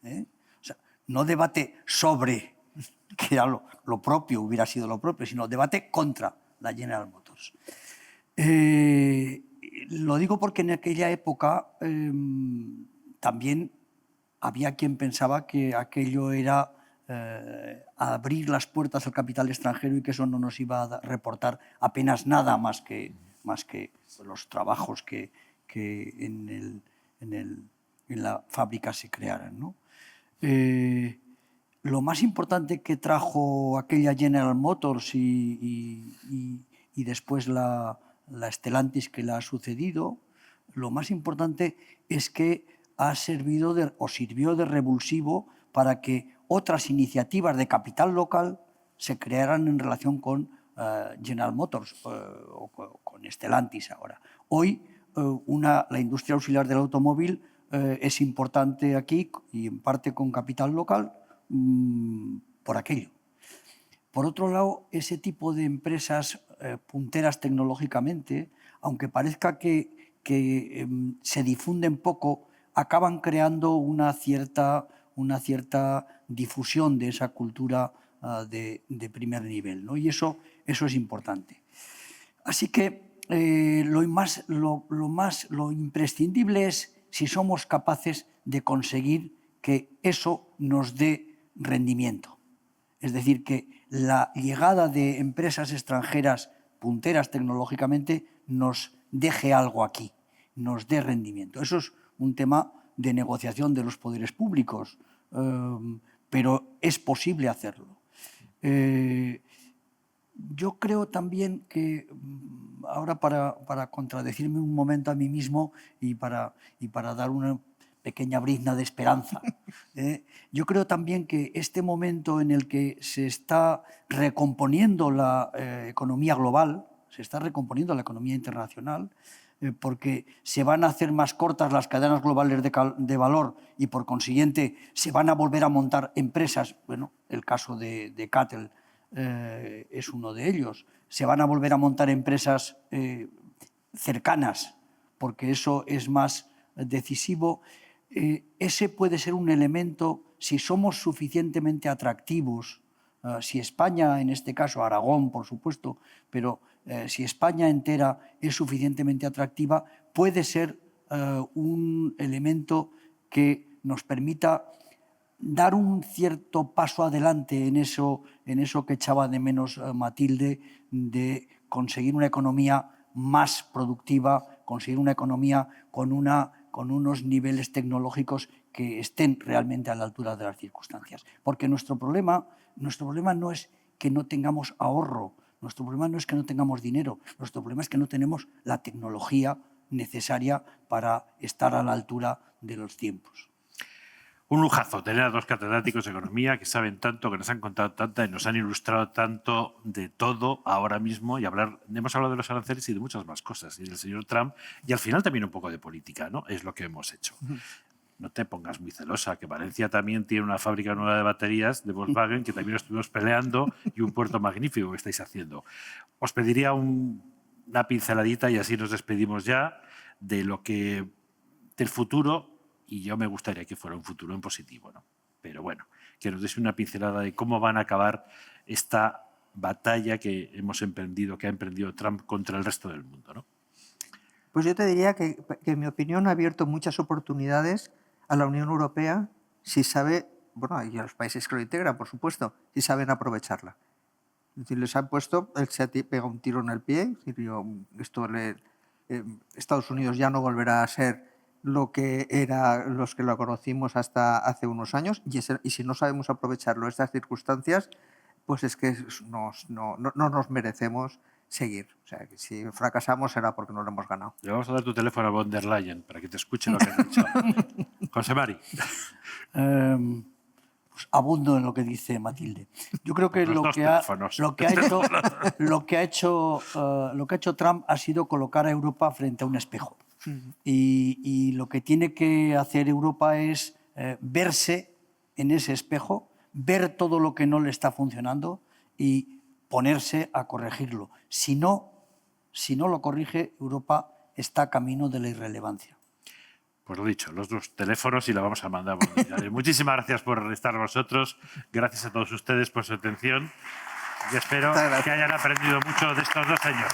O sea, no debate sobre, que era lo propio, hubiera sido lo propio, sino debate contra la General Motors. Lo digo porque en aquella época también había quien pensaba que aquello era abrir las puertas al capital extranjero y que eso no nos iba a reportar apenas nada más que los trabajos que en la fábrica se crearan, ¿no? Lo más importante que trajo aquella General Motors y después la Stellantis que la ha sucedido, lo más importante es que sirvió de revulsivo para que otras iniciativas de capital local se crearan en relación con General Motors o con Stellantis ahora. Hoy la industria auxiliar del automóvil es importante aquí y en parte con capital local por aquello. Por otro lado, ese tipo de empresas punteras tecnológicamente, aunque parezca que se difunden poco, acaban creando una cierta difusión de esa cultura de primer nivel, ¿no? Y eso es importante. Así que lo imprescindible es si somos capaces de conseguir que eso nos dé rendimiento. Es decir, que la llegada de empresas extranjeras punteras tecnológicamente nos deje algo aquí, nos dé rendimiento. Eso es un tema de negociación de los poderes públicos, pero es posible hacerlo. Yo creo también que, ahora para contradecirme un momento a mí mismo y para dar una pequeña brizna de esperanza, yo creo también que este momento en el que se está recomponiendo la economía global, se está recomponiendo la economía internacional, porque se van a hacer más cortas las cadenas globales de valor y por consiguiente se van a volver a montar empresas, bueno, el caso de CATL es uno de ellos, se van a volver a montar empresas cercanas porque eso es más decisivo. Ese puede ser un elemento, si somos suficientemente atractivos, si España, en este caso Aragón, por supuesto, pero si España entera es suficientemente atractiva, puede ser un elemento que nos permita dar un cierto paso adelante en eso que echaba de menos Matilde, de conseguir una economía más productiva, conseguir una economía con unos niveles tecnológicos que estén realmente a la altura de las circunstancias. Porque nuestro problema no es que no tengamos ahorro, nuestro problema no es que no tengamos dinero, nuestro problema es que no tenemos la tecnología necesaria para estar a la altura de los tiempos. Un lujazo tener a dos catedráticos de economía que saben tanto, que nos han contado tanto y nos han ilustrado tanto de todo ahora mismo. Y hemos hablado de los aranceles y de muchas más cosas, y del señor Trump, y al final también un poco de política, ¿no? Es lo que hemos hecho. No te pongas muy celosa, que Valencia también tiene una fábrica nueva de baterías de Volkswagen, que también estuvimos peleando, y un puerto magnífico que estáis haciendo. Os pediría una pinceladita, y así nos despedimos ya, del futuro. Y yo me gustaría que fuera un futuro en positivo, ¿no? Pero bueno, que nos des una pincelada de cómo van a acabar esta batalla que hemos emprendido, que ha emprendido Trump contra el resto del mundo, ¿no? Pues yo te diría que en mi opinión ha abierto muchas oportunidades a la Unión Europea si sabe, bueno, y a los países que lo integran, por supuesto, si saben aprovecharla. Es decir, les han puesto, él se pega un tiro en el pie, Estados Unidos ya no volverá a ser lo que era los que lo conocimos hasta hace unos años, y si no sabemos aprovecharlo estas circunstancias, pues es que no nos merecemos seguir. O sea, que si fracasamos será porque no lo hemos ganado. Le vamos a dar tu teléfono a von der Leyen para que te escuche lo que has dicho. José Mari. Pues abundo en lo que dice Matilde. Yo creo que lo que ha hecho Trump ha sido colocar a Europa frente a un espejo. Y lo que tiene que hacer Europa es verse en ese espejo, ver todo lo que no le está funcionando y ponerse a corregirlo. Si no lo corrige, Europa está camino de la irrelevancia. Pues lo dicho, los dos teléfonos y la vamos a mandar. Muchísimas gracias por estar con nosotros. Gracias a todos ustedes por su atención y espero que hayan aprendido mucho de estos 2 años.